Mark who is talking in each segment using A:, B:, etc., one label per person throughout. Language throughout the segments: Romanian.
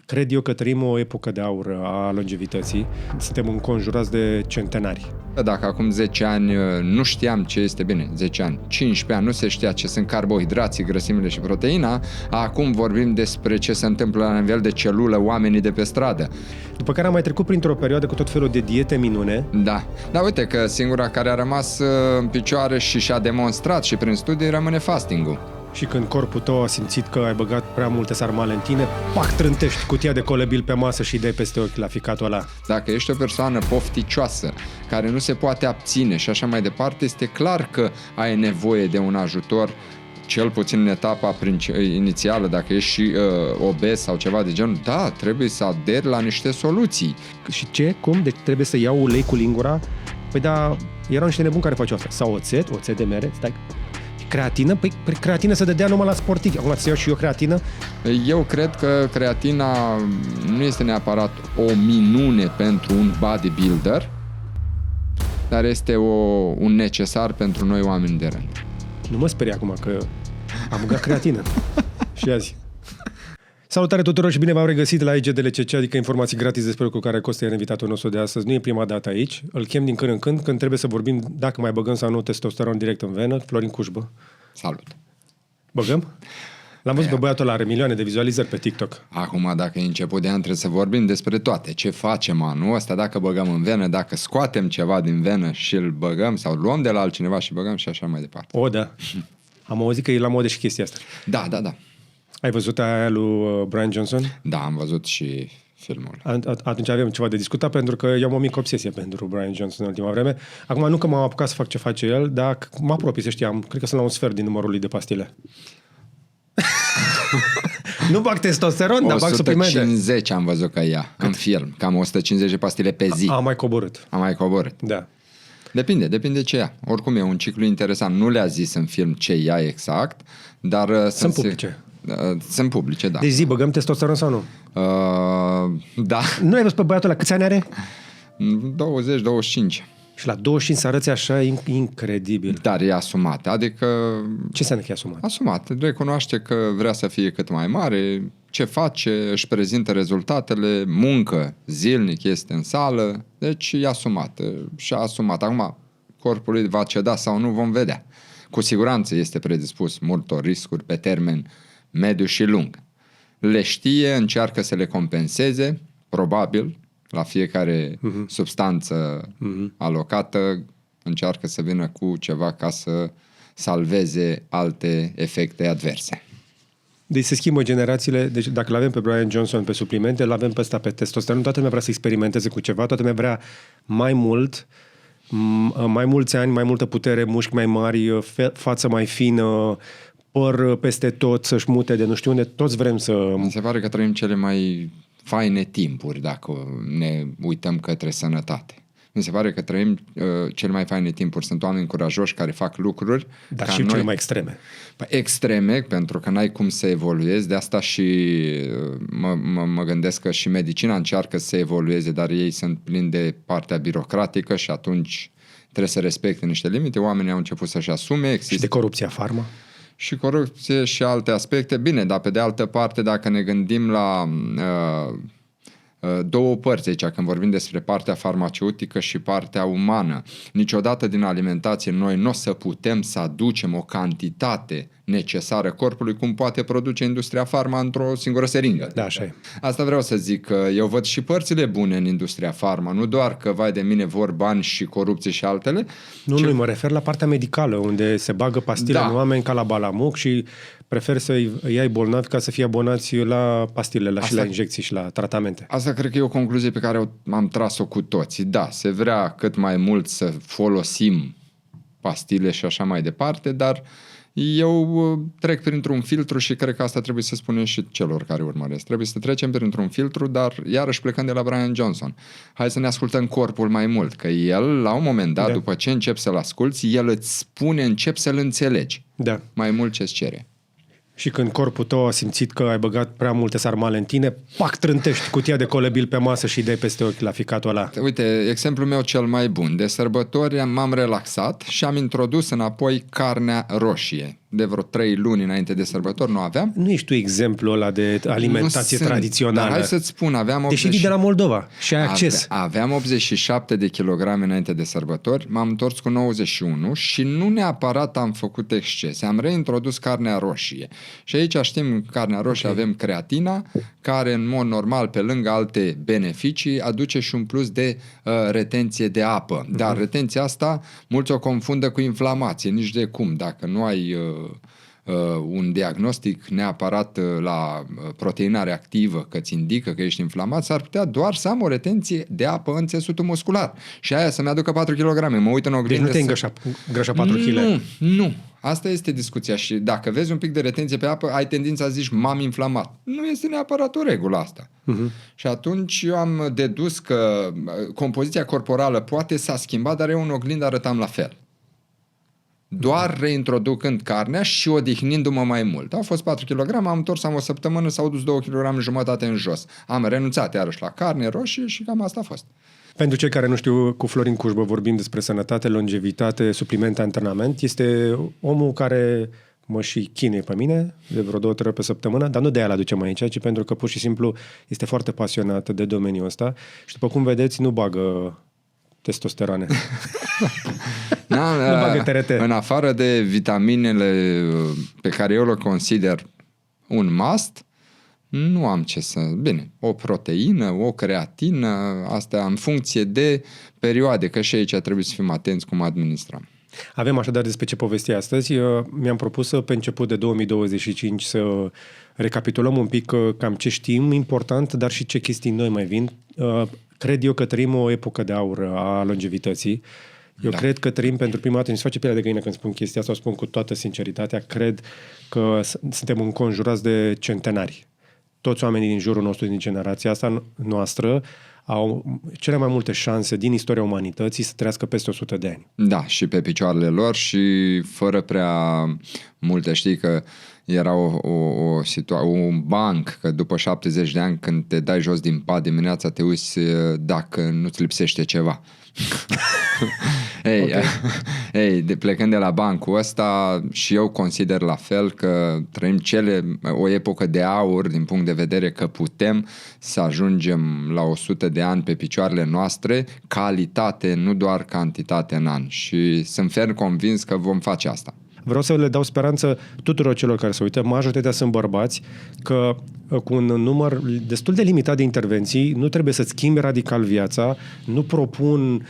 A: Cred eu că trăim o epocă de aur a longevității. Suntem înconjurați de centenari.
B: Dacă acum 10 ani nu știam ce este bine, 10 ani, 15 ani, nu se știa ce sunt carbohidrații, grăsimile și proteina, acum vorbim despre ce se întâmplă la nivel de celulă oamenii de pe stradă.
A: După care am mai trecut printr-o perioadă cu tot felul de diete minune.
B: Da, dar uite că singura care a rămas în picioare și și-a demonstrat și prin studii rămâne fastingul.
A: Și când corpul tău a simțit că ai băgat prea multe sarmale în tine, pac, trântești cutia de colebil pe masă și dai peste ochi la ficatul ăla.
B: Dacă ești o persoană pofticioasă, care nu se poate abține și așa mai departe, este clar că ai nevoie de un ajutor, cel puțin în etapa inițială, dacă ești și obez sau ceva de genul, da, trebuie să aderi la niște soluții.
A: Și ce? Cum? Deci trebuie să iau ulei cu lingura? Păi da, erau niște nebuni care făceau asta. Sau oțet de mere, stai. Creatină? Păi creatină se dădea numai la sportivi. Acum să iau și eu creatină?
B: Eu cred că creatina nu este neapărat o minune pentru un bodybuilder, dar este un necesar pentru noi oameni de rând.
A: Nu mă sperie acum că am băgat creatină. Și azi. Salutare tuturor și bine v-am regăsit la IGDLCC, adică informații gratis despre cu care Costa e invitatul nostru de astăzi. Nu e prima dată aici. Îl chem din când în când trebuie să vorbim dacă mai băgăm sau nu testosteron direct în venă. Florin Cușbă.
B: Salut!
A: Băgăm? L-am văzut pe băiatul ăla, are milioane de vizualizări pe TikTok.
B: Acum, dacă e început de an, trebuie să vorbim despre toate. Ce facem anul ăsta, dacă băgăm în venă, dacă scoatem ceva din venă și îl băgăm sau luăm de la altcineva și băgăm și așa mai departe.
A: O, da. Am auzit că e la modă și chestia asta.
B: Da.
A: Ai văzut aia lui Brian Johnson?
B: Da, am văzut și filmul.
A: Atunci avem ceva de discutat, pentru că eu am o mică obsesie pentru Brian Johnson în ultima vreme. Acum nu că m-am apucat să fac ce face el, dar mă apropii, să știam. Cred că sunt la un sfert din numărul lui de pastile. Nu bag testosteron, dar bag suplimente.
B: 150 am văzut că ia în film. Cam 150 de pastile pe zi.
A: Am mai coborât. Da.
B: Depinde ce ia. Oricum e un ciclu interesant. Nu le-a zis în film ce ia exact, dar
A: sunt publice.
B: Sunt publice, da.
A: Deci zi, băgăm testosteron sau nu?
B: Da.
A: Nu ai văzut pe băiatul ăla? Câți ani are?
B: 20-25.
A: Și la 25 să arăți așa incredibil.
B: Dar e asumat. Adică...
A: Ce înseamnă că e asumat?
B: Asumat. Recunoaște că vrea să fie cât mai mare, ce face, își prezintă rezultatele, muncă zilnic, este în sală, deci e asumat. Și-a asumat. Acum, corpul lui va ceda sau nu, vom vedea. Cu siguranță este predispus multor riscuri pe termen mediu și lung. Le știe, încearcă să le compenseze, probabil, la fiecare substanță alocată, încearcă să vină cu ceva ca să salveze alte efecte adverse.
A: Deci se schimbă generațiile. Deci dacă l-avem pe Brian Johnson pe suplimente, l-avem pe ăsta pe testosteron, toată lumea vrea să experimenteze cu ceva, toată lumea vrea mai mult, mai mulți ani, mai multă putere, mușchi mai mari, față mai fină, păr peste tot, să-și mute de nu știu unde, toți vrem să...
B: Mi se pare că trăim cele mai faine timpuri dacă ne uităm către sănătate. Mi se pare că trăim cele mai faine timpuri. Sunt oameni curajoși care fac lucruri.
A: Dar și cele mai extreme.
B: Extreme, pentru că n-ai cum să evoluezi. De asta și mă gândesc că și medicina încearcă să evolueze, dar ei sunt plini de partea birocratică și atunci trebuie să respecte niște limite. Oamenii au început să-și asume.
A: Și de corupția farma.
B: Și corupție și alte aspecte. Bine, dar pe de altă parte, dacă ne gândim la două părți aici, când vorbim despre partea farmaceutică și partea umană, niciodată din alimentație noi nu o să putem să aducem o cantitate necesară corpului cum poate produce industria farma într-o singură seringă.
A: Da, așa e.
B: Asta vreau să zic, că eu văd și părțile bune în industria farma, nu doar că, vai de mine, vor bani și corupție și altele.
A: Nu, mă refer la partea medicală, unde se bagă pastile în oameni ca la balamuc și prefer să-i iei bolnavi ca să fie abonați la pastile, și la injecții și la tratamente.
B: Asta cred că e o concluzie pe care am tras-o cu toții. Da, se vrea cât mai mult să folosim pastile și așa mai departe, dar eu trec printr-un filtru și cred că asta trebuie să spunem și celor care urmăresc. Trebuie să trecem printr-un filtru, dar iarăși plecând de la Brian Johnson. Hai să ne ascultăm corpul mai mult, că el, la un moment dat, după ce începi să-l asculți, el îți spune, începi să-l înțelegi.
A: Da.
B: Mai mult ce-ți cere.
A: Și când corpul tău a simțit că ai băgat prea multe sarmale în tine, pac, trântești cutia de colebil pe masă și dai peste ochi la ficatul ăla.
B: Uite, exemplul meu cel mai bun. De sărbători m-am relaxat și am introdus înapoi carnea roșie. de vreo 3 luni înainte de sărbători, nu aveam.
A: Nu ești tu exemplul ăla de alimentație tradițională.
B: Dar hai să-ți spun, aveam...
A: Deși vii de la Moldova și ai acces.
B: Aveam 87 de kilograme înainte de sărbători, m-am întors cu 91 și nu neapărat am făcut excese. Am reintrodus carnea roșie. Și aici știm, carnea roșie, avem creatina, care în mod normal, pe lângă alte beneficii, aduce și un plus de retenție de apă. Dar retenția asta, mulți o confundă cu inflamație, nici de cum. Dacă nu ai un diagnostic neapărat la proteinare activă că îți indică că ești inflamat, s-ar putea doar să am o retenție de apă în țesutul muscular. Și aia să-mi aducă 4 kg. Mă uit în oglindă.
A: Deci nu te-ai îngrășat 4 kg.
B: Nu. Asta este discuția și dacă vezi un pic de retenție pe apă, ai tendința să zici m-am inflamat. Nu este neapărat o regulă asta. Și atunci eu am dedus că compoziția corporală poate s-a schimbat, dar eu în oglindă arătam la fel. Doar reintroducând carnea și odihnindu-mă mai mult. Au fost 4 kg, am întors, am o săptămână, s-au dus 2 kg jumătate în jos. Am renunțat iarăși la carne roșie și cam asta a fost.
A: Pentru cei care nu știu, cu Florin Cușbă vorbim despre sănătate, longevitate, suplimente, antrenament. Este omul care mă și chinuie pe mine de vreo 2-3 ori pe săptămână, dar nu de aia l-aducem aici, ci pentru că pur și simplu este foarte pasionat de domeniul ăsta și după cum vedeți nu bagă testosterone. Nu bagă TRT.
B: În afară de vitaminele pe care eu le consider un must, nu am ce să... Bine, o proteină, o creatină, astea în funcție de perioade, că și aici trebuie să fim atenți cum administrăm.
A: Avem așadar despre ce povesti astăzi. Mi-am propus pe început de 2025 să recapitulăm un pic cam ce știm important, dar și ce chestii noi mai vin. Cred eu că trăim o epocă de aur a longevității. Eu cred că trăim pentru prima dată, mi se face pielea de găină când spun chestia asta, o spun cu toată sinceritatea, cred că suntem înconjurați de centenari. Toți oamenii din jurul nostru, din generația asta noastră, au cele mai multe șanse din istoria umanității să trăiască peste 100 de ani.
B: Da, și pe picioarele lor și fără prea multe. Știi că era un banc, că după 70 de ani când te dai jos din pat dimineața te uiți dacă nu-ți lipsește ceva. Plecând de la bancul ăsta și eu consider la fel că trăim o epocă de aur din punct de vedere că putem să ajungem la 100 de ani pe picioarele noastre, calitate, nu doar cantitate în ani, și sunt ferm convins că vom face asta.
A: Vreau să le dau speranță tuturor celor care se uită, majoritatea sunt bărbați, că cu un număr destul de limitat de intervenții nu trebuie să-ți schimbi radical viața. Nu propun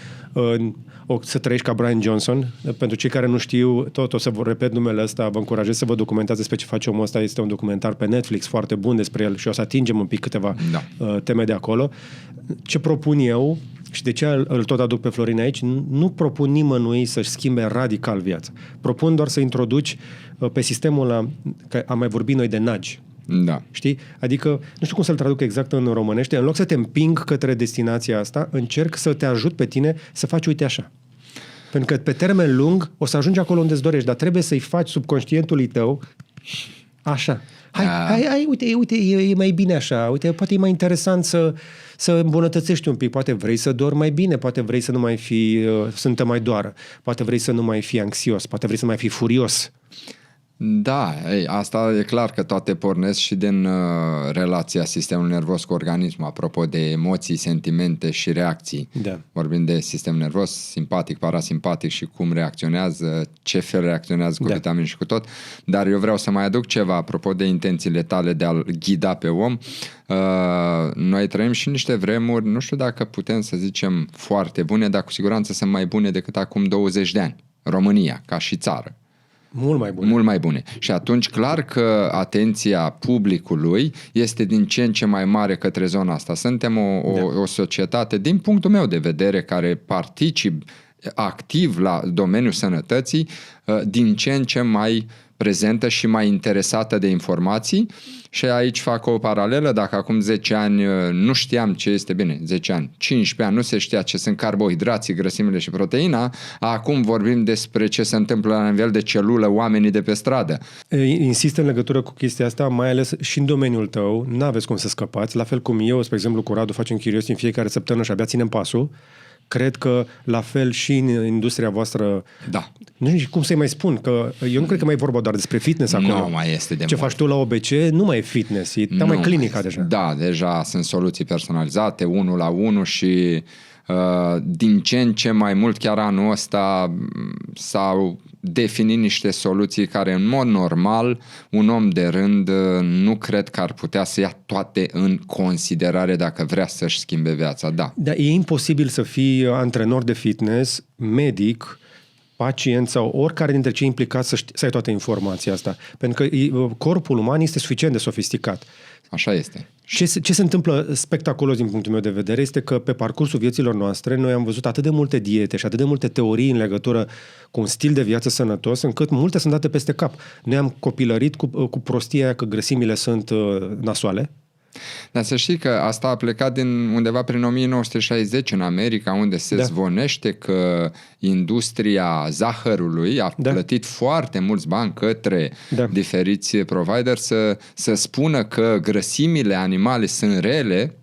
A: să trăiești ca Brian Johnson. Pentru cei care nu știu, tot o să vă repet numele ăsta, vă încurajez să vă documentați despre ce face omul ăsta. Este un documentar pe Netflix foarte bun despre el și o să atingem un pic câteva teme de acolo. Ce propun eu și de ce îl tot aduc pe Florin aici, nu propun nimănui să-și schimbe radical viața. Propun doar să introduci pe sistemul ăla, că am mai vorbit noi de nudge.
B: Da.
A: Știi? Adică, nu știu cum să-l traduc exact în românește, în loc să te împing către destinația asta, încerc să te ajut pe tine să faci uite așa. Pentru că pe termen lung o să ajungi acolo unde îți dorești, dar trebuie să-i faci subconștientului tău așa. Hai, uite, e mai bine așa, uite, poate e mai interesant să îmbunătățești un pic, poate vrei să dormi mai bine, poate vrei să nu mai fii, să nu te mai doară, poate vrei să nu mai fii anxios, poate vrei să mai fii furios.
B: Da, asta e clar că toate pornesc și din relația sistemului nervos cu organismul, apropo de emoții, sentimente și reacții.
A: Da.
B: Vorbim de sistem nervos, simpatic, parasimpatic și cum reacționează, ce fel reacționează cu vitamine și cu tot. Dar eu vreau să mai aduc ceva apropo de intențiile tale de a-l ghida pe om. Noi trăim și niște vremuri, nu știu dacă putem să zicem foarte bune, dar cu siguranță sunt mai bune decât acum 20 de ani. România, ca și țară.
A: Mult mai bune.
B: Mult mai bune. Și atunci clar că atenția publicului este din ce în ce mai mare către zona asta. Suntem o societate, din punctul meu de vedere, care particip activ la domeniul sănătății, din ce în ce mai prezentă și mai interesată de informații. Și aici fac o paralelă. Dacă acum 10 ani nu știam ce este, bine, 10 ani, 15 ani, nu se știa ce sunt carbohidrații, grăsimile și proteina, acum vorbim despre ce se întâmplă la nivel de celulă, oamenii de pe stradă.
A: Insist în legătură cu chestia asta, mai ales și în domeniul tău, n-aveți cum să scăpați, la fel cum eu, spre exemplu, cu Radu facem Curios în fiecare săptămână și abia ținem pasul, cred că la fel și în industria voastră...
B: Da.
A: Nu știu cum să-i mai spun, că eu nu cred că mai e vorba doar despre fitness acolo.
B: Nu mai este de
A: Ce
B: mult.
A: faci tu la OBC nu mai e fitness, e mai clinica deja.
B: Da, deja sunt soluții personalizate, 1-1 și din ce în ce mai mult, chiar anul ăsta s-au definit niște soluții care în mod normal un om de rând nu cred că ar putea să ia toate în considerare dacă vrea să-și schimbe viața. Da.
A: Dar e imposibil să fii antrenor de fitness, medic, pacient sau oricare dintre cei implicați să ai toată informația asta. Pentru că corpul uman este suficient de sofisticat.
B: Așa este.
A: Ce se întâmplă spectaculos din punctul meu de vedere este că pe parcursul vieților noastre noi am văzut atât de multe diete și atât de multe teorii în legătură cu un stil de viață sănătos, încât multe sunt date peste cap. Noi am copilărit cu prostia aia că grăsimile sunt nasoale.
B: Dar să știi că asta a plecat din undeva prin 1960 în America, unde se zvonește că industria zahărului a plătit foarte mulți bani către diferiți provideri să spună că grăsimile animale sunt rele.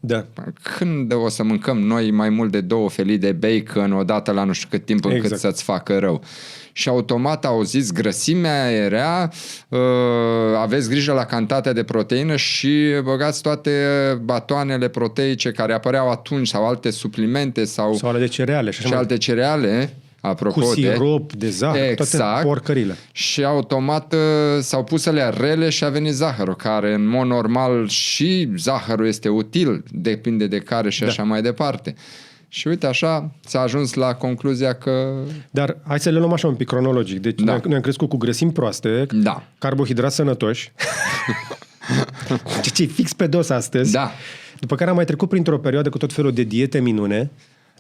B: Când o să mâncăm noi mai mult de 2 felii de bacon odată la nu știu cât timp încât să-ți facă rău? Și automat au zis grăsimea e rea, aveți grijă la cantitatea de proteină și băgați toate batoanele proteice care apăreau atunci sau alte suplimente sau
A: ale de cereale și
B: alte cereale, apropo
A: cu sirop de zahăr, toate porcările.
B: Și automat s-au pus alea rele și a venit zahărul, care în mod normal și zahărul este util, depinde de care și așa mai departe. Și uite, așa s-a ajuns la concluzia că...
A: Dar hai să le luăm așa un pic cronologic. Deci noi am crescut cu grăsimi proaste, carbohidrați sănătoși, ce e fix pe dos astăzi.
B: Da.
A: După care am mai trecut printr-o perioadă cu tot felul de diete minune.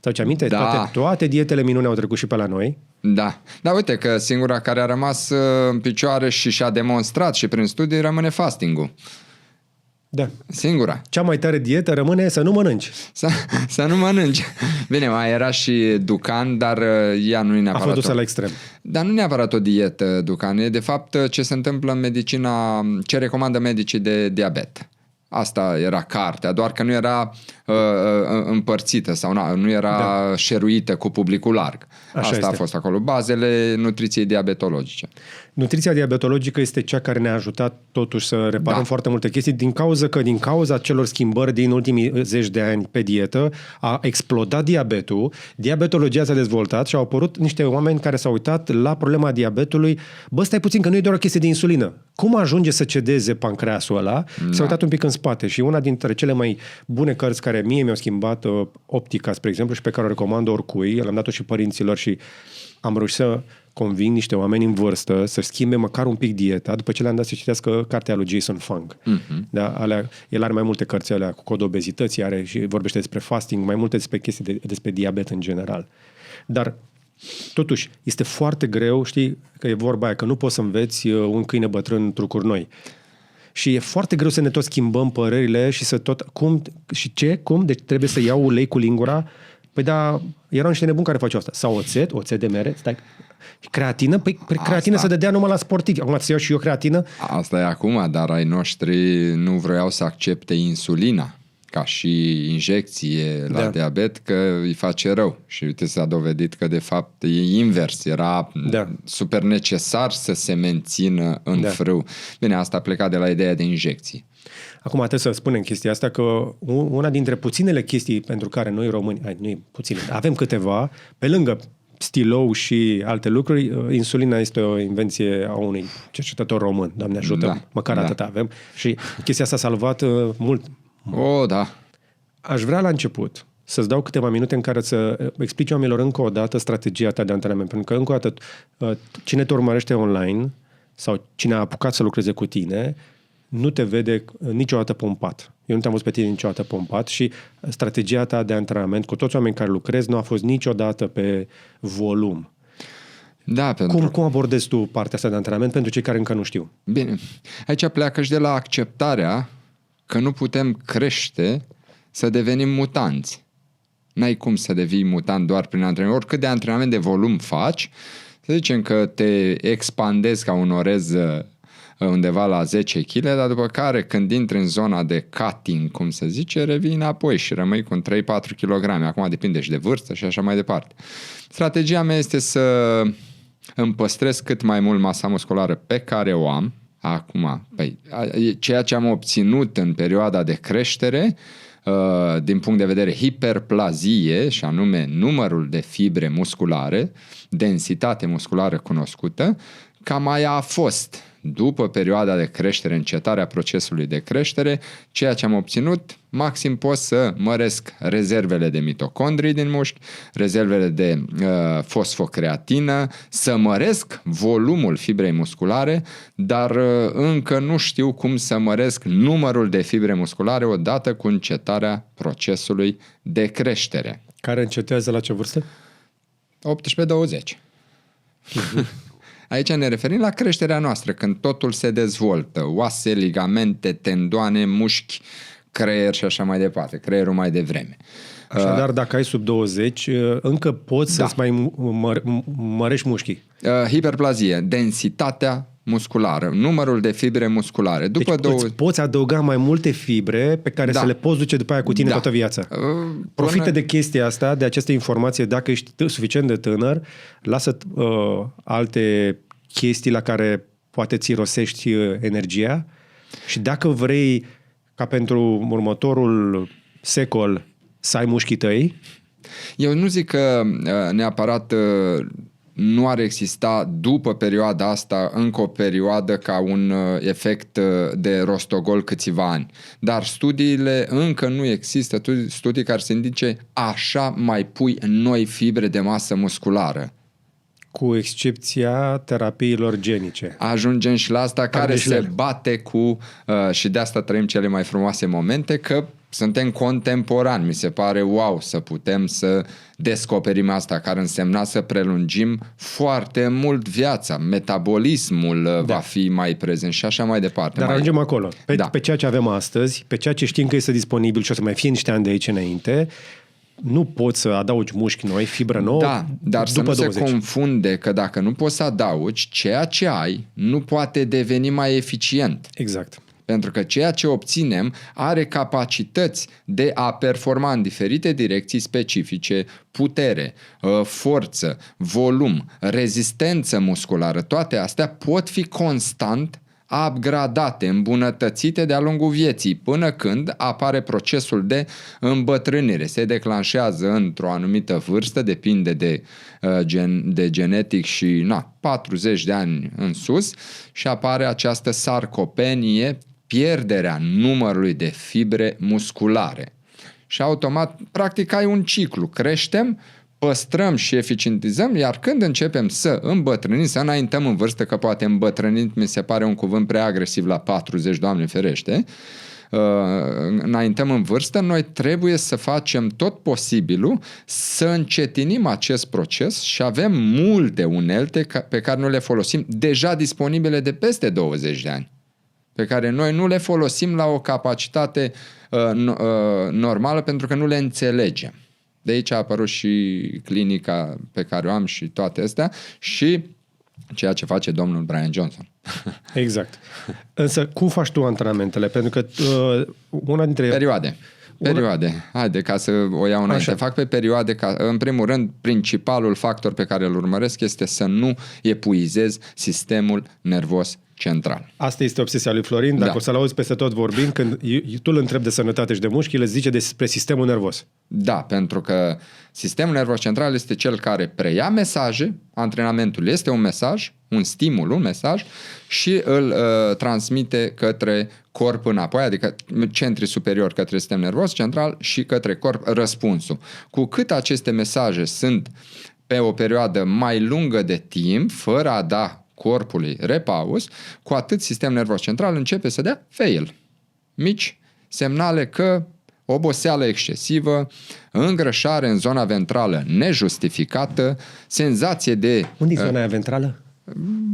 A: Ți-au aminte? Toate dietele minune au trecut și pe la noi.
B: Da. Dar uite că singura care a rămas în picioare și și-a demonstrat și prin studii rămâne fasting-ul.
A: Da.
B: Singura.
A: Cea mai tare dietă rămâne să nu mănânci.
B: Să nu mănânci. Bine, mai era și Dukan, dar ea nu e neapărat...
A: A fost dusă la extrem.
B: Dar nu neapărat o dietă, Dukan. E de fapt ce se întâmplă în medicina, ce recomandă medicii de diabet. Asta era cartea, doar că nu era împărțită sau nu era șeruită cu publicul larg. Asta a fost acolo. Bazele nutriției diabetologice.
A: Nutriția diabetologică este cea care ne-a ajutat totuși să reparăm foarte multe chestii din cauza celor schimbări din ultimii 10 de ani pe dietă a explodat diabetul, diabetologia s-a dezvoltat și au apărut niște oameni care s-au uitat la problema diabetului. Bă, stai puțin că nu e doar o chestie de insulină. Cum ajunge să cedeze pancreasul ăla? S-au uitat un pic în spate și una dintre cele mai bune cărți care mie mi-au schimbat optica, spre exemplu, și pe care o recomand oricui, l-am dat-o și părinților și am reușit să conving niște oameni în vârstă să schimbe măcar un pic dieta, după ce le-am dat să citească cartea lui Jason Fung. El are mai multe cărți alea cu codul obezității, are și vorbește despre fasting, mai multe despre chestii despre diabet în general. Dar totuși, este foarte greu, știi, că e vorba aia, că nu poți să înveți un câine bătrân trucuri noi. Și e foarte greu să ne tot schimbăm părerile și să tot... Cum? Deci trebuie să iau ulei cu lingura? Păi da, erau niște nebuni care făceau asta. Sau oțet de mere, stai... Creatină? Păi creatină se dădea numai la sportivi. Acum să iau și eu creatină?
B: Asta e acum, dar ai noștri nu vreau să accepte insulina ca și injecție la diabet, că îi face rău. Și uite, s-a dovedit că de fapt e invers. Era super necesar să se mențină în frâu. Bine, asta a plecat de la ideea de injecții.
A: Acum trebuie să spunem chestia asta, că una dintre puținele chestii pentru care noi români, nu e puține, avem câteva, pe lângă stilou și alte lucruri, insulina este o invenție a unui cercetător român. Doamne ajută, măcar atât avem. Și chestia asta a salvat mult. Aș vrea la început să-ți dau câteva minute în care să explici oamenilor încă o dată strategia ta de antrenament. Pentru că încă o dată, cine te urmărește online sau cine a apucat să lucreze cu tine, nu te vede niciodată pompat. Eu nu te-am văzut pe tine niciodată pompat și strategia ta de antrenament cu toți oamenii care lucrezi nu a fost niciodată pe volum.
B: Da,
A: Cum abordezi tu partea asta de antrenament pentru cei care încă nu știu?
B: Bine, aici pleacă și de la acceptarea că nu putem crește să devenim mutanți. N-ai cum să devii mutant doar prin antrenament. Oricât de antrenament de volum faci, să zicem că te expandezi ca un orez undeva la 10 kg, dar după care când intri în zona de cutting, cum se zice, revii înapoi și rămâi cu 3-4 kg. Acum depinde și de vârstă și așa mai departe. Strategia mea este să îmi păstrez cât mai mult masa musculară pe care o am. Acum, ceea ce am obținut în perioada de creștere, din punct de vedere hiperplazie, și anume numărul de fibre musculare, densitate musculară cunoscută, cam aia a fost. După perioada de creștere, încetarea procesului de creștere, ceea ce am obținut, maxim pot să măresc rezervele de mitocondrii din mușchi, rezervele de fosfocreatină, să măresc volumul fibrei musculare, dar încă nu știu cum să măresc numărul de fibre musculare odată cu încetarea procesului de creștere.
A: Care încetează la ce vârstă?
B: 18-20. Aici ne referim la creșterea noastră, când totul se dezvoltă, oase, ligamente, tendoane, mușchi, creier și așa mai departe, creierul mai devreme.
A: Așadar, dacă ai sub 20, încă poți să-ți mai mărești mușchii.
B: Hiperplazie, densitatea musculară, numărul de fibre musculare. După
A: deci poți adăuga mai multe fibre pe care să le poți duce după aia cu tine toată viața. Profită de chestia asta, de această informație, dacă ești suficient de tânăr, lasă alte chestii la care poate ți rosești energia și dacă vrei ca pentru următorul secol să ai mușchii tăi.
B: Eu nu zic că neapărat nu ar exista după perioada asta încă o perioadă ca un efect de rostogol câțiva ani. Dar studiile încă nu există, studii care se indice așa mai pui noi fibre de masă musculară.
A: Cu excepția terapiilor genice.
B: Ajungem și la asta care se bate cu, și de asta trăim cele mai frumoase momente, că suntem contemporani. Mi se pare wow să putem să descoperim asta, care însemna să prelungim foarte mult viața. Metabolismul va fi mai prezent și așa mai departe.
A: Dar ajungem acolo. Pe ceea ce avem astăzi, pe ceea ce știm că este disponibil și o să mai fie niște ani de aici înainte, nu poți să adaugi mușchi noi, fibră nouă,
B: dar
A: după
B: să nu 20. Se confunde că dacă nu poți să adaugi, ceea ce ai nu poate deveni mai eficient.
A: Exact.
B: Pentru că ceea ce obținem are capacități de a performa în diferite direcții specifice, putere, forță, volum, rezistență musculară. Toate astea pot fi constant upgradate, îmbunătățite de-a lungul vieții, până când apare procesul de îmbătrânire. Se declanșează într-o anumită vârstă, depinde de genetic și 40 de ani în sus și apare această sarcopenie, pierderea numărului de fibre musculare. Și automat, practic, ai un ciclu. Creștem, păstrăm și eficientizăm, iar când începem să îmbătrânim, să înaintăm în vârstă, că poate îmbătrânit mi se pare un cuvânt prea agresiv la 40, Doamne ferește, înaintăm în vârstă, noi trebuie să facem tot posibilul să încetinim acest proces și avem multe unelte pe care nu le folosim, deja disponibile de peste 20 de ani, pe care noi nu le folosim la o capacitate normală pentru că nu le înțelegem. De aici a apărut și clinica pe care o am și toate astea și ceea ce face domnul Brian Johnson.
A: Exact. Însă cum faci tu antrenamentele? Pentru că una dintre...
B: Perioade. Haide, ca să o iau înainte. Așa. Fac pe perioade, în primul rând, principalul factor pe care îl urmăresc este să nu epuizez sistemul nervos central.
A: Asta este obsesia lui Florin. Dacă o să-l auzi peste tot vorbind, când tu îl întrebi de sănătate și de mușchi, el zice despre sistemul nervos.
B: Da, pentru că sistemul nervos central este cel care preia mesaje, antrenamentul este un mesaj, un stimul, un mesaj și îl transmite către corp înapoi, adică centri superior către sistem nervos central și către corp răspunsul. Cu cât aceste mesaje sunt pe o perioadă mai lungă de timp, fără a da corpului repaus, cu atât sistemul nervos central începe să dea fail. Mici semnale că oboseală excesivă, îngrășare în zona ventrală nejustificată, senzație de...
A: Unde e zona aia ventrală?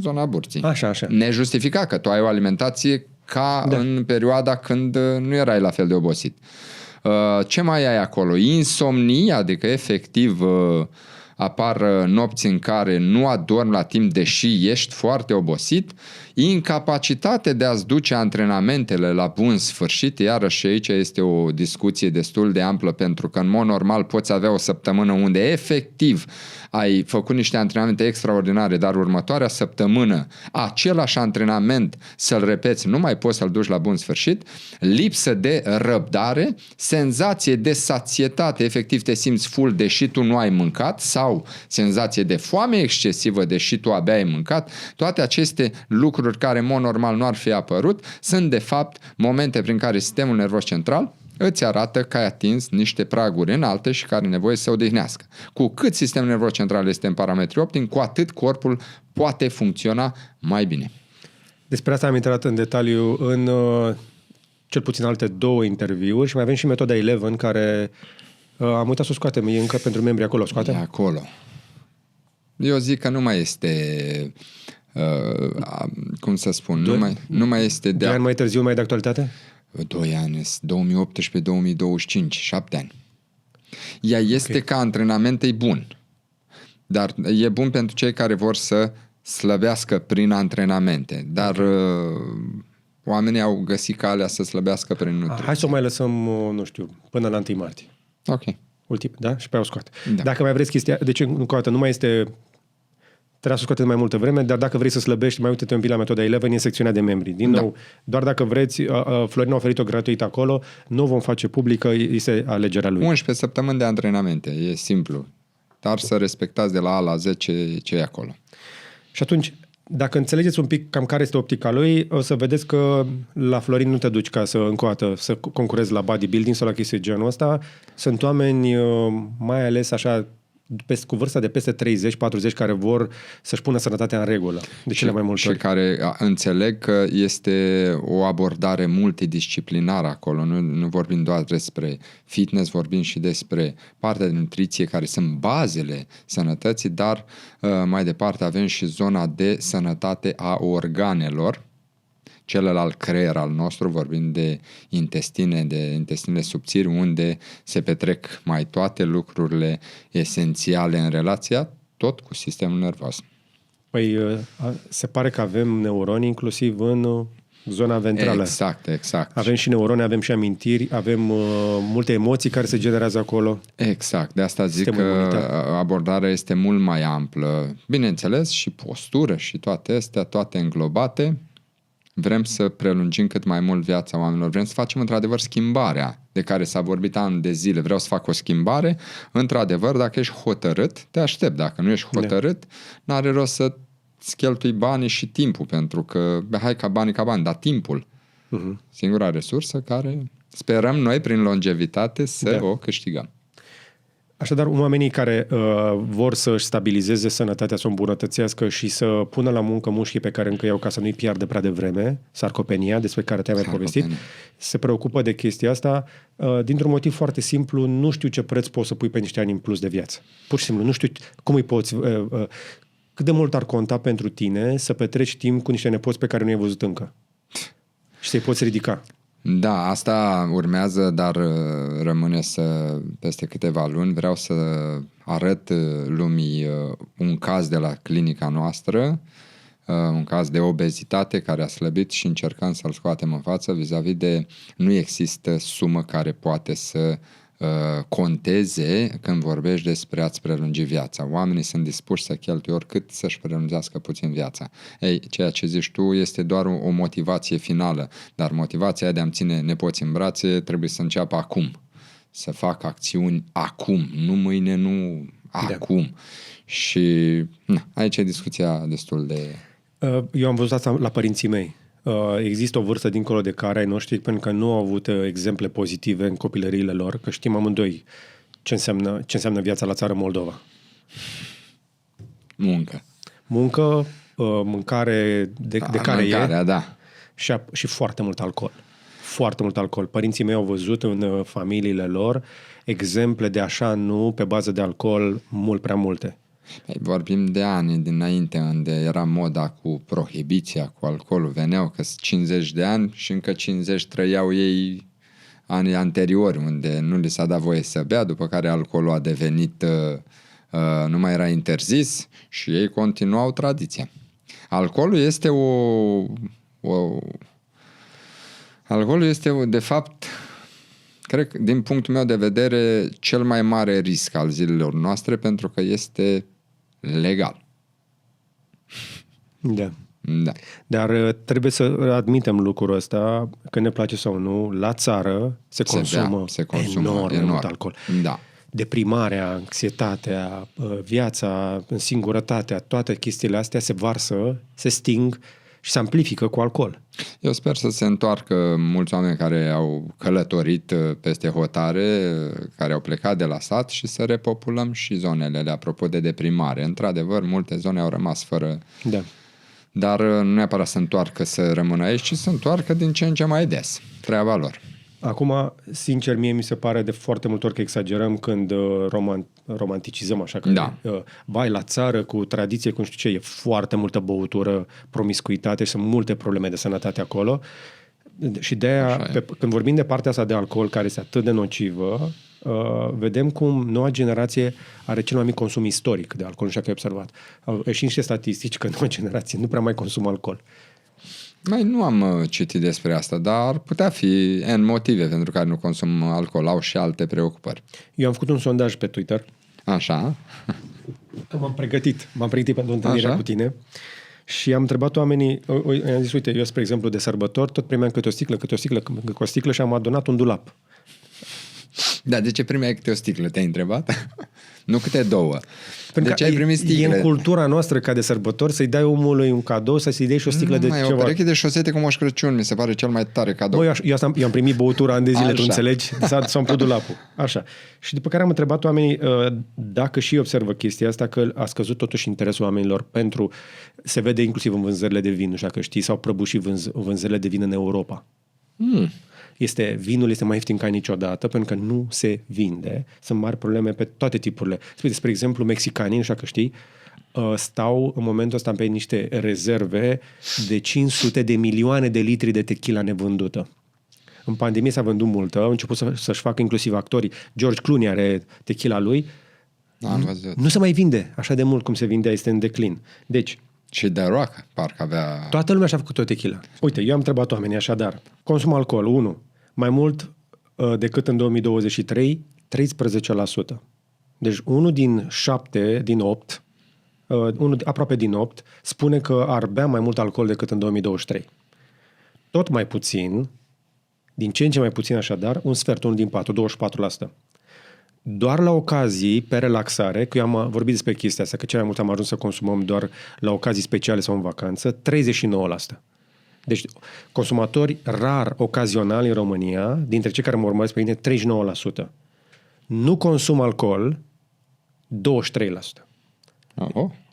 B: Zona burții.
A: Așa.
B: Nejustificat, că tu ai o alimentație ca în perioada când nu erai la fel de obosit. Ce mai ai acolo? Insomnie, adică efectiv apar nopți în care nu adormi la timp deși ești foarte obosit, Incapacitate de a-ți duce antrenamentele la bun sfârșit, iarăși aici este o discuție destul de amplă, pentru că în mod normal poți avea o săptămână unde efectiv ai făcut niște antrenamente extraordinare, dar următoarea săptămână același antrenament să-l repeți, nu mai poți să-l duci la bun sfârșit, lipsă de răbdare, senzație de sațietate, efectiv te simți full deși tu nu ai mâncat, sau senzație de foame excesivă deși tu abia ai mâncat. Toate aceste lucruri care în mod normal nu ar fi apărut sunt de fapt momente prin care sistemul nervos central îți arată că ai atins niște praguri înalte și care are nevoie să se odihnească. Cu cât sistemul nervos central este în parametri optimi, cu atât corpul poate funcționa mai bine.
A: Despre asta am intrat în detaliu în cel puțin alte 2 interviuri și mai avem și metoda 11 care am uitat să o scoatem, e încă pentru membrii acolo, scoatem?
B: E acolo. Eu zic că nu mai este, cum să spun, nu mai este de...
A: 2 ani mai târziu, mai de actualitate?
B: 2 ani, 2018-2025, 7 ani. Ea este ca antrenament, e bun. Dar e bun pentru cei care vor să slăbească prin antrenamente. Dar oamenii au găsit calea să slăbească prin nutriție.
A: Hai să o mai lăsăm, nu știu, până la 1 martie.
B: Ok.
A: Ultim, da? Și pe aia o scoate.
B: Da.
A: Dacă mai vreți chestia... Deci, încă o dată, nu mai este... Trebuie să scoateți mai multă vreme, dar dacă vrei să slăbești, mai uite-te un pic la metoda 11 în secțiunea de membri. Din nou, doar dacă vreți, Florin a oferit-o gratuit acolo, nu vom face publică, este alegerea lui.
B: 11 săptămâni de antrenamente, e simplu. Dar să respectați de la A la Z ce e acolo.
A: Și atunci, dacă înțelegeți un pic cam care este optica lui, o să vedeți că la Florin nu te duci ca să, încă o dată, să concurezi la bodybuilding sau la chestii de genul ăsta. Sunt oameni, mai ales așa, cu vârsta de peste 30-40 care vor să-și pună sănătatea în regulă. De cele mai multe
B: și
A: ori.
B: care înțeleg că este o abordare multidisciplinară acolo. Nu vorbim doar despre fitness, vorbim și despre partea de nutriție, care sunt bazele sănătății, dar mai departe avem și zona de sănătate a organelor, celălalt creier al nostru, vorbim de intestinele subțiri, unde se petrec mai toate lucrurile esențiale în relația tot cu sistemul nervos.
A: Păi se pare că avem neuroni inclusiv în zona ventrală.
B: Exact.
A: Avem și neuroni, avem și amintiri, avem multe emoții care se generează acolo.
B: Exact, de asta zic că abordarea este mult mai amplă. Bineînțeles, și postură și toate astea, toate înglobate. Vrem să prelungim cât mai mult viața oamenilor. Vrem să facem într-adevăr schimbarea de care s-a vorbit ani de zile. Vreau să fac o schimbare. Într-adevăr, dacă ești hotărât, te aștept. Dacă nu ești hotărât, n-are rost să-ți cheltui banii și timpul, pentru că, hai ca banii, dar timpul. Singura resursă care sperăm noi, prin longevitate, să o câștigăm.
A: Așadar, oamenii care vor să-și stabilizeze sănătatea, să o îmbunătățească și să pună la muncă mușchii pe care încă iau ca să nu-i piardă prea devreme, sarcopenia, despre care te-am mai povestit, se preocupă de chestia asta dintr-un motiv foarte simplu: nu știu ce preț poți să pui pe niște ani în plus de viață. Pur și simplu, nu știu cum îi poți... cât de mult ar conta pentru tine să petreci timp cu niște nepoți pe care nu i-ai văzut încă și să-i poți ridica.
B: Da, asta urmează, dar rămâne peste câteva luni. Vreau să arăt lumii un caz de la clinica noastră, un caz de obezitate care a slăbit și încercăm să-l scoatem în față vis-a-vis de... Nu există sumă care poate să conteze când vorbești despre a-ți prelungi viața. Oamenii sunt dispuși să cheltuie oricât să-și prelungească puțin viața. Ceea ce zici tu este doar o motivație finală, dar motivația de a-mi ține nepoții în brațe trebuie să înceapă acum. Să fac acțiuni acum, nu mâine, nu acum. Și aici e discuția destul de...
A: Eu am văzut asta la părinții mei. Există o vârstă dincolo de care ai noștri, pentru că nu au avut exemple pozitive în copilăriile lor, că știm amândoi ce înseamnă viața la țară Moldova. Muncă, mâncare de care e,
B: da.
A: Și foarte mult alcool. Foarte mult alcool. Părinții mei au văzut în familiile lor exemple de așa nu, pe bază de alcool, mult prea multe.
B: Vorbim de ani dinainte, unde era moda cu prohibiția, cu alcoolul. Veneau că 50 de ani și încă 50 trăiau ei anii anteriori, unde nu li s-a dat voie să bea, după care alcoolul a devenit, nu mai era interzis și ei continuau tradiția. Alcoolul este alcoolul este, de fapt, cred că, din punctul meu de vedere, cel mai mare risc al zilelor noastre, pentru că este legal.
A: Da.
B: Da.
A: Dar trebuie să admitem lucrul ăsta, că ne place sau nu, la țară se consumă enorm mult alcool.
B: Da.
A: Deprimarea, anxietatea, viața, singurătatea, toate chestiile astea se varsă, se sting și se amplifică cu alcool.
B: Eu sper să se întoarcă mulți oameni care au călătorit peste hotare, care au plecat de la sat și să repopulăm și zonele, apropo de deprimare. Într-adevăr, multe zone au rămas fără...
A: Da.
B: Dar nu neapărat să întoarcă să rămână aici, ci să întoarcă din ce în ce mai des. Treaba lor.
A: Acum, sincer, mie mi se pare de foarte multe ori că exagerăm când romanticizăm așa că vai la țară cu tradiție, cu nu știu ce, e foarte multă băutură, promiscuitate și sunt multe probleme de sănătate acolo. Și de aia, când vorbim de partea asta de alcool care este atât de nocivă, vedem cum noua generație are cel mai mic consum istoric de alcool, nu știu că ai observat. Au ieșit niște statistici că noua generație nu prea mai consumă alcool.
B: Mai nu am citit despre asta, dar ar putea fi N motive pentru care nu consum alcool, au și alte preocupări.
A: Eu am făcut un sondaj pe Twitter.
B: Așa.
A: M-am pregătit pentru întâlnirea cu tine și am întrebat oamenii, i-am zis, uite, eu, spre exemplu, de sărbători, tot primeam câte o sticlă și am adunat un dulap.
B: Da, de ce primeai câte o sticlă? Te-ai întrebat? Nu câte două.
A: Pentru
B: de ce ai primit sticle?
A: E în cultura noastră ca de sărbători să-i dai omului un cadou, să-i dai și o sticlă de ceva.
B: O pereche de șosete cu Moș Crăciun mi se pare cel mai tare cadou.
A: Eu am primit băutura ani de zile, tu înțelegi? S-a umplut dulapul. Așa. Și după care am întrebat oamenii dacă și observă chestia asta, că a scăzut totuși interesul oamenilor pentru, se vede inclusiv în vânzările de vin, nu știu dacă știi, s-au prăbușit vânzările de vin în Europa. Vinul este mai ieftin ca niciodată pentru că nu se vinde. Sunt mari probleme pe toate tipurile. Spre exemplu, mexicanii, nu știu că știi, stau în momentul ăsta pe niște rezerve de 500 de milioane de litri de tequila nevândută. În pandemie s-a vândut multă, au început să-și facă inclusiv actorii. George Clooney are tequila lui. Nu se mai vinde așa de mult cum se vindea, este în declin. Deci,
B: și The Rock, parcă avea...
A: Toată lumea și-a făcut o tequila. Uite, eu am întrebat oamenii așadar. Consum alcool, 1. Mai mult decât în 2023, 13%. Deci 1 din 7, din 8, aproape din 8, spune că ar bea mai mult alcool decât în 2023. Tot mai puțin, din ce în ce mai puțin așadar, un sfert, 1 din 4, 24%. Doar la ocazii, pe relaxare, că eu am vorbit despre chestia asta, că cel mai mult am ajuns să consumăm doar la ocazii speciale sau în vacanță, 39%. Deci, consumatori rar, ocazionali în România, dintre cei care mă urmăresc pe mine, 39%. Nu consum alcool, 23%.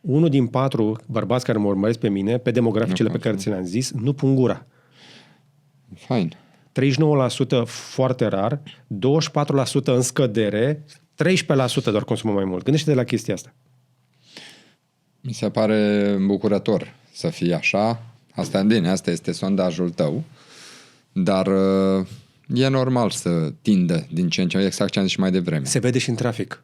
A: Unul din 4 bărbați care mă urmăresc pe mine, pe demograficele pe care ți le-am zis, nu pun gura.
B: Fain.
A: 39% foarte rar, 24% în scădere, 13% doar consumă mai mult. Gândește-te la chestia asta.
B: Mi se pare bucurător să fie așa. Asta este sondajul tău, dar e normal să tindă din ce în ce, exact ce am zis și mai devreme.
A: Se vede și în trafic.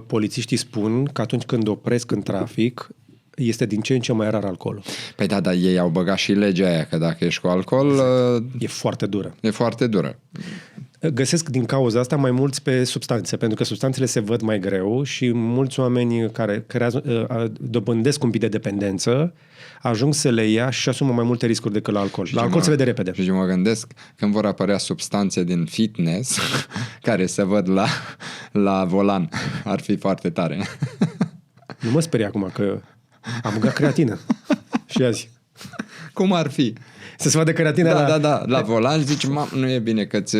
A: Polițiștii spun că atunci când opresc în trafic, este din ce în ce mai rar alcoolul.
B: Păi da, dar ei au băgat și legea aia, că dacă ești cu alcool...
A: Exact. E foarte dură.
B: E foarte dură.
A: Găsesc din cauza asta mai mulți pe substanțe, pentru că substanțele se văd mai greu și mulți oameni care dobândesc un pic de dependență ajung să le ia și asumă mai multe riscuri decât la alcool. La alcool se vede repede.
B: Și mă gândesc când vor apărea substanțe din fitness care se văd la volan. Ar fi foarte tare.
A: Nu mă sperie acum că am băgat creatină și azi.
B: Cum ar fi?
A: Să se vadă creatina
B: la volan zici, nu e bine că ți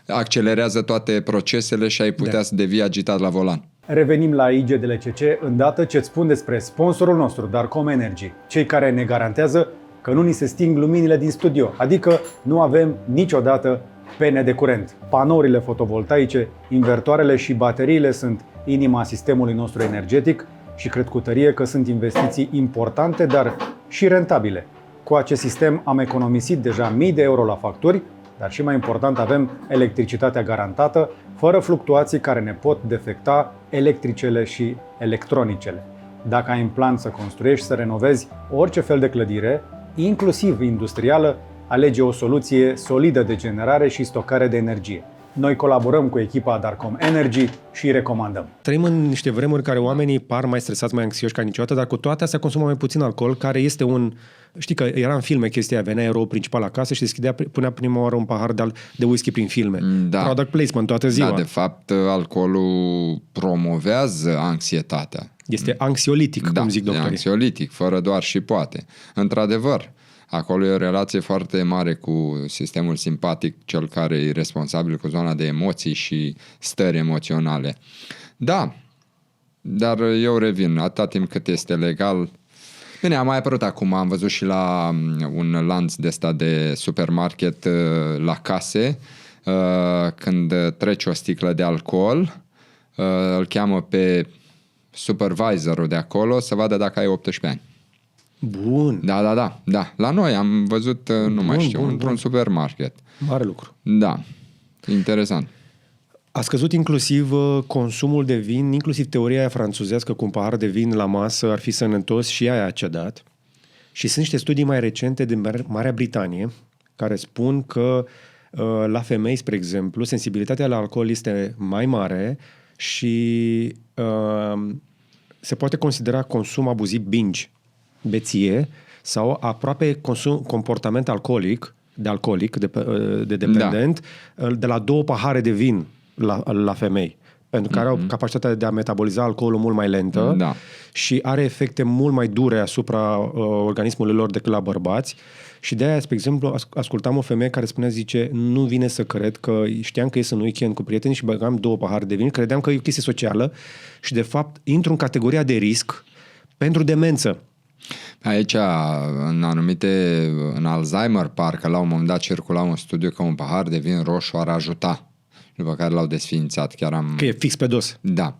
B: accelerează toate procesele și ai putea să devii agitat la volan.
C: Revenim la IGDLCC îndată ce îți spun despre sponsorul nostru, Darcom Energy, cei care ne garantează că nu ni se sting luminile din studio, adică nu avem niciodată pene de curent. Panourile fotovoltaice, invertoarele și bateriile sunt inima sistemului nostru energetic și cred cu tărie că sunt investiții importante, dar și rentabile. Cu acest sistem am economisit deja mii de euro la facturi, dar și mai important avem electricitatea garantată, fără fluctuații care ne pot defecta electricele și electronicele. Dacă ai în plan să construiești, să renovezi orice fel de clădire, inclusiv industrială, alege o soluție solidă de generare și stocare de energie. Noi colaborăm cu echipa Darkom Energy și îi recomandăm.
A: Trăim în niște vremuri în care oamenii par mai stresați, mai anxioși ca niciodată, dar cu toate astea consumă mai puțin alcool, care este un... Știi că era în filme chestia aia, venea eroul principal acasă și punea prima oară un pahar de whisky prin filme.
B: Da.
A: Product placement toată ziua.
B: Da, de fapt, alcoolul promovează anxietatea.
A: Este anxiolitic, cum zic
B: e
A: doctorii.
B: anxiolitic, fără doar și poate. Într-adevăr, acolo e o relație foarte mare cu sistemul simpatic, cel care e responsabil cu zona de emoții și stări emoționale. Da, dar eu revin, atâta timp cât este legal. Bine, a mai apărut acum, am văzut și la un lanț de ăsta de supermarket la case, când treci o sticlă de alcool, îl cheamă pe supervisorul de acolo să vadă dacă ai 18 ani.
A: Bun.
B: Da. La noi am văzut, nu mai știu, într-un supermarket.
A: Mare lucru.
B: Da, interesant.
A: A scăzut inclusiv consumul de vin, inclusiv teoria aia franțuzească cu un pahar de vin la masă ar fi sănătos și aia a cedat. Și sunt niște studii mai recente din Marea Britanie care spun că la femei, spre exemplu, sensibilitatea la alcool este mai mare și se poate considera consum abuziv binge, beție, sau aproape comportament alcoolic, de dependent, de la 2 pahare de vin la femei. Pentru că are o capacitate de a metaboliza alcoolul mult mai lentă și are efecte mult mai dure asupra organismului lor decât la bărbați. Și de aia, spre exemplu, ascultam o femeie care spunea, zice, nu vine să cred că știam că ies în weekend cu prieteni și băgam 2 pahare de vin, credeam că e o chestie socială și, de fapt, intru în categoria de risc pentru demență.
B: Aici, în Alzheimer, parcă la un moment dat circula un studiu că un pahar de vin roșu ar ajuta. După care l-au desființat.
A: Că e fix pe dos.
B: Da.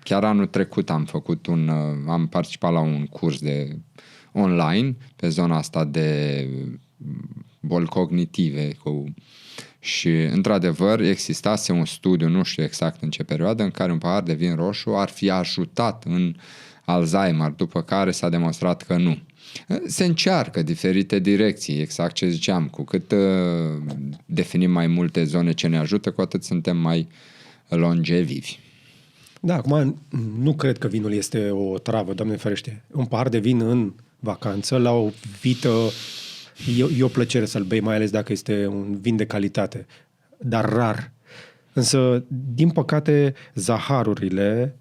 B: Chiar anul trecut am participat la un curs online pe zona asta de boli cognitive și, într-adevăr, existase un studiu, nu știu exact în ce perioadă, în care un pahar de vin roșu ar fi ajutat în Alzheimer, după care s-a demonstrat că nu. Se încearcă diferite direcții, exact ce ziceam, cu cât definim mai multe zone ce ne ajută, cu atât suntem mai longevivi.
A: Da, acum nu cred că vinul este o travă, Doamne ferește. Un pahar de vin în vacanță, la o vită, e o plăcere să-l bei, mai ales dacă este un vin de calitate, dar rar. Însă, din păcate, zaharurile,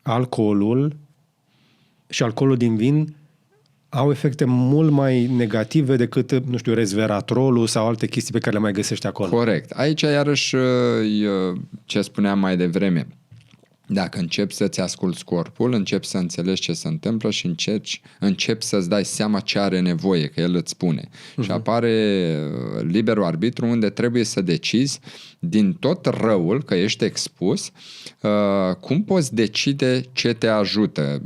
A: alcoolul și alcoolul din vin au efecte mult mai negative decât, nu știu, resveratrolul sau alte chestii pe care le mai găsești acolo.
B: Corect. Aici, iarăși, ce spuneam mai devreme, dacă începi să-ți asculți corpul, începi să înțelegi ce se întâmplă și începi să-ți dai seama ce are nevoie, că el îți spune. Și apare liberul arbitru unde trebuie să decizi din tot răul, că ești expus, cum poți decide ce te ajută.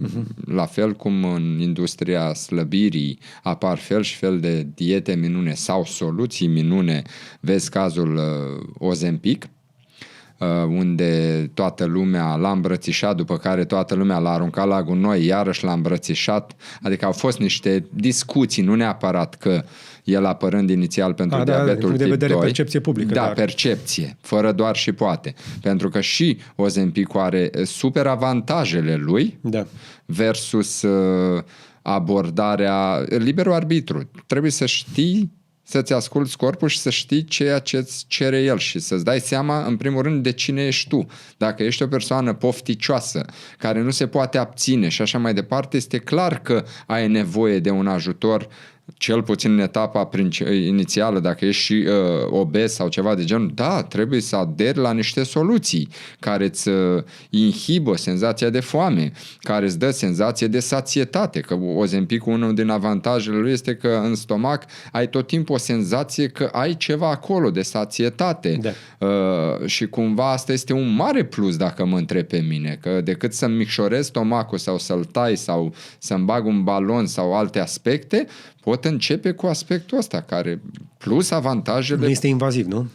B: La fel cum în industria slăbirii apar fel și fel de diete minune sau soluții minune, vezi cazul Ozempic, unde toată lumea l-a îmbrățișat, după care toată lumea l-a aruncat la gunoi, iarăși l-a îmbrățișat. Adică au fost niște discuții, nu neapărat că el apărând inițial pentru diabetul tip 2. De vedere
A: percepție publică.
B: Da, percepție, fără doar și poate. Pentru că și Ozempic are super avantajele lui versus abordarea liberul arbitru. Trebuie să știi să-ți asculți corpul și să știi ceea ce îți cere el și să-ți dai seama, în primul rând, de cine ești tu. Dacă ești o persoană pofticioasă, care nu se poate abține și așa mai departe, este clar că ai nevoie de un ajutor, cel puțin în etapa inițială, dacă ești și obez sau ceva de genul, da, trebuie să aderi la niște soluții care îți inhibă senzația de foame, care îți dă senzație de sațietate, că Ozempic, unul din avantajele lui este că în stomac ai tot timpul o senzație că ai ceva acolo de sațietate. Și cumva asta este un mare plus, dacă mă întreb pe mine, că decât să-mi micșorez stomacul sau să-l tai sau să-mi bag un balon sau alte aspecte, pot începe cu aspectul ăsta, care plus avantajele...
A: Nu este invaziv, nu?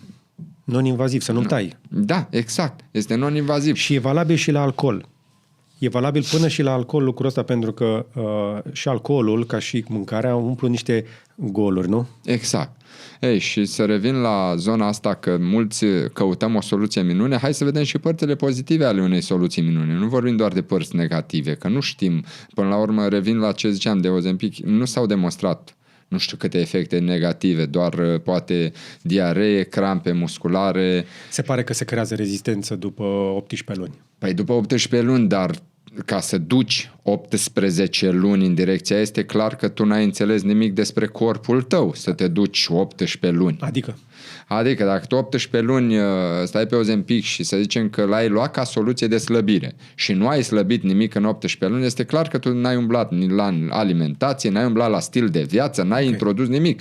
A: Non-invaziv, să nu-l tai.
B: Da, exact. Este non-invaziv.
A: Și e valabil și la alcool. E valabil până și la alcool lucrul ăsta, pentru că și alcoolul, ca și mâncarea, umplu niște goluri, nu?
B: Exact. Ei, și să revin la zona asta că mulți căutăm o soluție minune, hai să vedem și părțile pozitive ale unei soluții minune. Nu vorbim doar de părți negative, că nu știm. Până la urmă, revin la ce ziceam de Ozempic, nu s-au demonstrat nu știu câte efecte negative, doar poate diaree, crampe musculare.
A: Se pare că se creează rezistență după 18 luni.
B: Păi după 18 luni, dar ca să duci 18 luni în direcția aia, este clar că tu n-ai înțeles nimic despre corpul tău să te duci 18 luni. Adică dacă tu 18 luni stai pe Ozempic și să zicem că l-ai luat ca soluție de slăbire și nu ai slăbit nimic în 18 luni, este clar că tu n-ai umblat la alimentație, n-ai umblat la stil de viață, n-ai introdus nimic.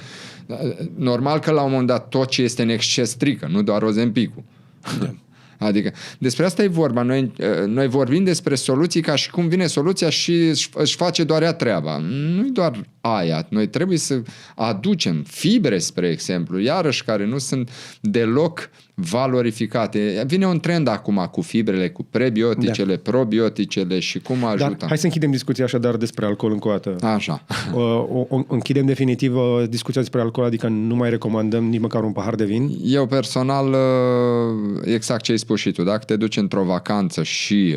B: Normal că la un moment dat tot ce este în exces strică, nu doar Ozempicul. Da. Adică despre asta e vorba. Noi vorbim despre soluții ca și cum vine soluția și își face doar ea treaba. Nu-i doar aia. Noi trebuie să aducem fibre, spre exemplu, iarăși care nu sunt deloc valorificate. Vine un trend acum cu fibrele, cu prebioticele, probioticele și cum ajută.
A: Dar hai să închidem discuția așadar despre alcool încă o dată.
B: Așa.
A: Închidem definitiv discuția despre alcool, adică nu mai recomandăm nici măcar un pahar de vin?
B: Eu personal, exact ce ai spus și tu, dacă te duci într-o vacanță și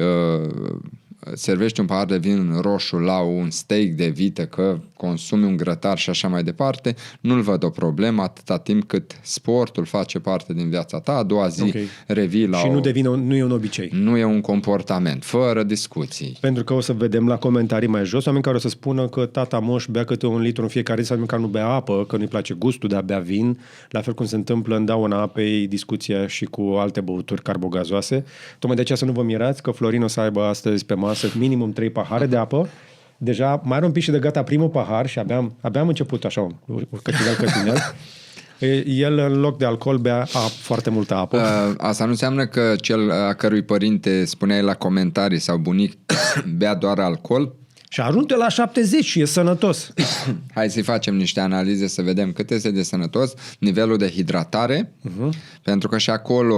B: servești un pahar de vin roșu la un steak de vită, că consumi un grătar și așa mai departe, nu-l văd o problemă atâta timp cât sportul face parte din viața ta, a doua zi revii la
A: și nu e un obicei.
B: Nu e un comportament, fără discuții.
A: Pentru că o să vedem la comentarii mai jos oameni care o să spună că tata moș bea câte 1 litru în fiecare zi, sau măcar nu bea apă, că nu-i place gustul de a bea vin, la fel cum se întâmplă în dauna apei discuția și cu alte băuturi carbogazoase. Tocmai de aceea să nu vă mirați că Florin o să aibă astăzi pe masă minimum 3 pahare de apă. Deja mai are un pic și de gata primul pahar și abia am început așa un cătinel. El, în loc de alcool, bea foarte multă apă.
B: Asta nu înseamnă că cel a cărui părinte spuneai la comentarii sau bunic bea doar alcool.
A: Și ajunge la 70 și e sănătos.
B: Hai să-i facem niște analize să vedem cât este de sănătos, nivelul de hidratare, pentru că și acolo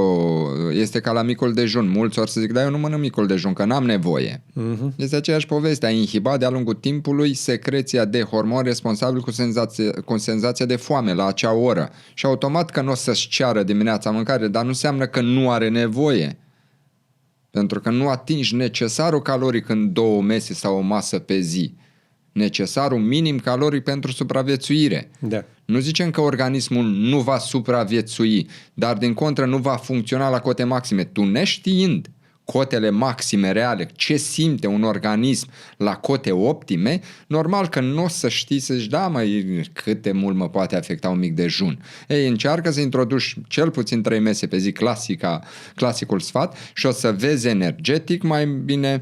B: este ca la micul dejun. Mulți ori să zic, dar eu nu mănânc micul dejun, că n-am nevoie. Este aceeași poveste. A inhibat de-a lungul timpului secreția de hormon responsabil cu senzația de foame la acea oră. Și automat că nu o să-și ceară dimineața mâncare, dar nu înseamnă că nu are nevoie. Pentru că nu atingi necesarul caloric în 2 mese sau o masă pe zi. Necesarul minim caloric pentru supraviețuire.
A: Da.
B: Nu zicem că organismul nu va supraviețui, dar din contră nu va funcționa la cote maxime. Tu neștiind cotele maxime reale, ce simte un organism la cote optime, normal că nu o să știi să zici, da, măi, cât de mult mă poate afecta un mic dejun. Ei, încearcă să introduci cel puțin 3 mese pe zi, clasicul sfat, și o să vezi energetic mai bine,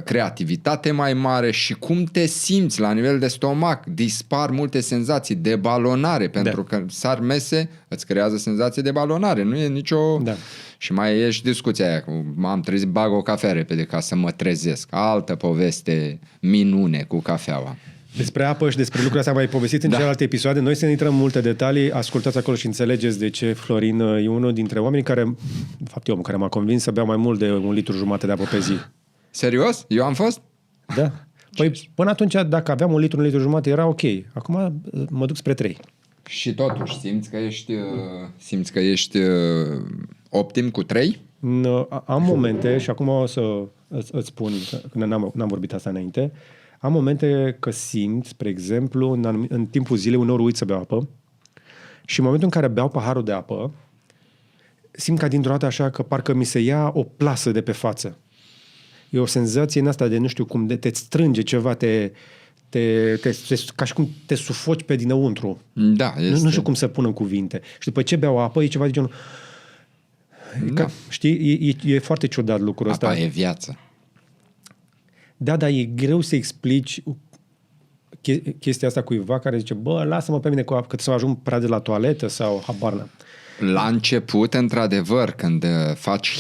B: creativitate mai mare și cum te simți la nivel de stomac. Dispar multe senzații de balonare, pentru că sar mese, îți creează senzații de balonare. Nu e nicio...
A: Da.
B: Și mai e și discuția aia, m-am trezit, bag o cafea repede ca să mă trezesc. Altă poveste minune cu cafeaua.
A: Despre apă și despre lucrurile astea am mai povestit în celelalte episoade. Noi să ne intrăm în multe detalii, ascultați acolo și înțelegeți de ce Florin e unul dintre oamenii care, de fapt, omul care m-a convins să beau mai mult de 1,5 litru de apă pe zi.
B: Serios? Eu am fost?
A: Da. Păi până atunci, dacă aveam 1 litru, era ok. Acum mă duc spre 3.
B: Și totuși simți că ești optim cu 3?
A: Am momente, și acum o să îți spun, că n-am vorbit asta înainte, am momente că simt, spre exemplu, în timpul zilei uneori uit să beau apă și în momentul în care beau paharul de apă, simt ca dintr-o dată așa că parcă mi se ia o plasă de pe față. E o senzație în asta de nu știu cum, de te strânge ceva, ca și cum te sufoci pe dinăuntru.
B: Da, este.
A: Nu știu cum să pun în cuvinte. Și după ce beau apă, e ceva de genul...
B: Da.
A: Știi, e foarte ciudat lucrul ăsta.
B: Apa e viață.
A: Da, dar e greu să explici chestia asta cuiva care zice, bă, lasă-mă pe mine cu apă, că să ajung prea de la toaletă sau habar n-am.
B: La început, într-adevăr, când faci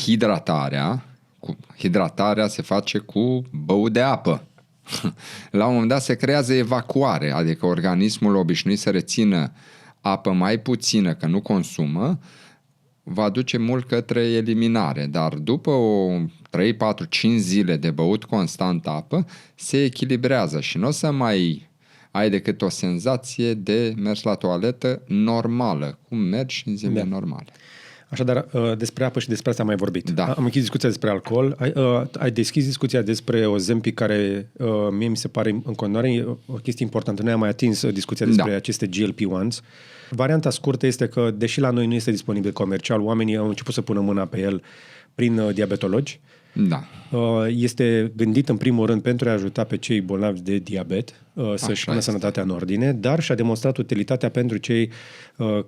B: hidratarea se face cu băut de apă. La un moment dat se creează evacuare, adică organismul obișnuit să rețină apă mai puțină, că nu consumă, va duce mult către eliminare, dar după 3, 4, 5 zile de băut constant apă, se echilibrează și nu o să mai ai decât o senzație de mers la toaletă normală, cum mergi în zilele normale.
A: Așadar, despre apă și despre asta am mai vorbit.
B: Da.
A: Am închis discuția despre alcool. Ai deschis discuția despre Ozempic, care mie mi se pare în continuare o chestie importantă. Noi am mai atins discuția despre aceste GLP-1s. Varianta scurtă este că, deși la noi nu este disponibil comercial, oamenii au început să pună mâna pe el prin diabetologi.
B: Da.
A: Este gândit în primul rând pentru a ajuta pe cei bolnavi de diabet să-și pună sănătatea în ordine, dar și-a demonstrat utilitatea pentru cei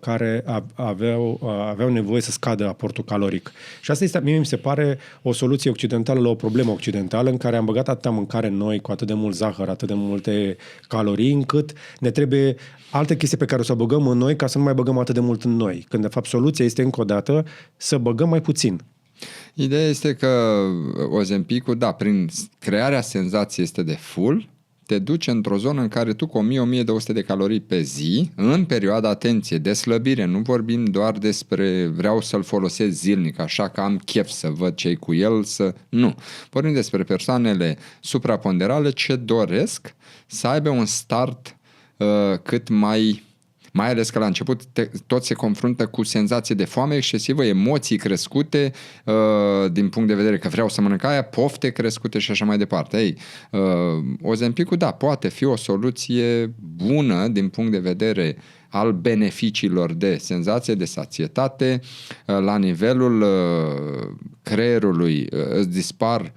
A: care aveau nevoie să scadă aportul caloric. Și asta este, mie mi se pare o soluție occidentală la o problemă occidentală în care am băgat atâta mâncare în noi, cu atât de mult zahăr, atât de multe calorii, încât ne trebuie alte chestii pe care o să băgăm în noi ca să nu mai băgăm atât de mult în noi. Când de fapt soluția este încă o dată să băgăm mai puțin.
B: Ideea este că Ozempicul, da, prin crearea senzației este de full, te duce într-o zonă în care tu cu 1000-1200 de calorii pe zi, în perioada, atenție, de slăbire, nu vorbim doar despre vreau să-l folosesc zilnic, așa că am chef să văd ce-i cu el, nu. Vorbim despre persoanele supraponderale ce doresc să aibă un start cât mai ales că la început tot se confruntă cu senzație de foame excesivă, emoții crescute din punct de vedere că vreau să mănânc aia, pofte crescute și așa mai departe. Ozempicul, da, poate fi o soluție bună din punct de vedere al beneficiilor de senzație, de sațietate. La nivelul creierului îți dispar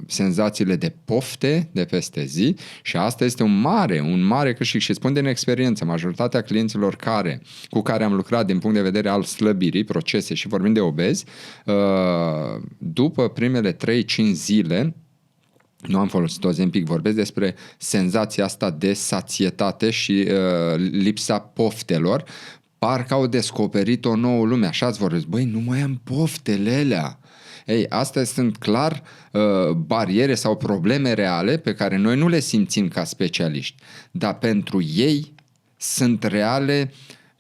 B: senzațiile de pofte de peste zi și asta este un mare câștig și spun din experiență, majoritatea clienților cu care am lucrat din punct de vedere al slăbirii, procese și vorbim de obezi, după primele 3-5 zile nu am folosit Ozempic, vorbesc despre senzația asta de sațietate și lipsa poftelor, parcă au descoperit o nouă lume, așa-ți vorbesc, băi, nu mai am poftele alea. Astea sunt clar bariere sau probleme reale pe care noi nu le simțim ca specialiști, dar pentru ei sunt reale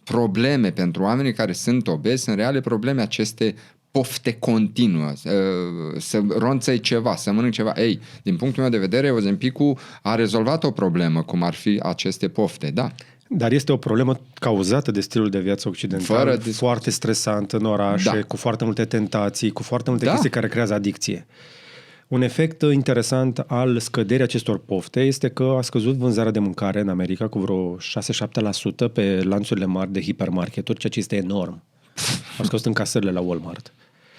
B: probleme, pentru oamenii care sunt obezi, sunt reale probleme aceste pofte continuă, să ronțăi ceva, să mănânci ceva. Din punctul meu de vedere, Ozempicul a rezolvat o problemă, cum ar fi aceste pofte, da.
A: Dar este o problemă cauzată de stilul de viață occidental, foarte stresant în orașe, cu foarte multe tentații, cu foarte multe chestii care creează adicție. Un efect interesant al scăderii acestor pofte este că a scăzut vânzarea de mâncare în America cu vreo 6-7% pe lanțurile mari de hipermarketuri, ceea ce este enorm. Au scăzut încasările la Walmart.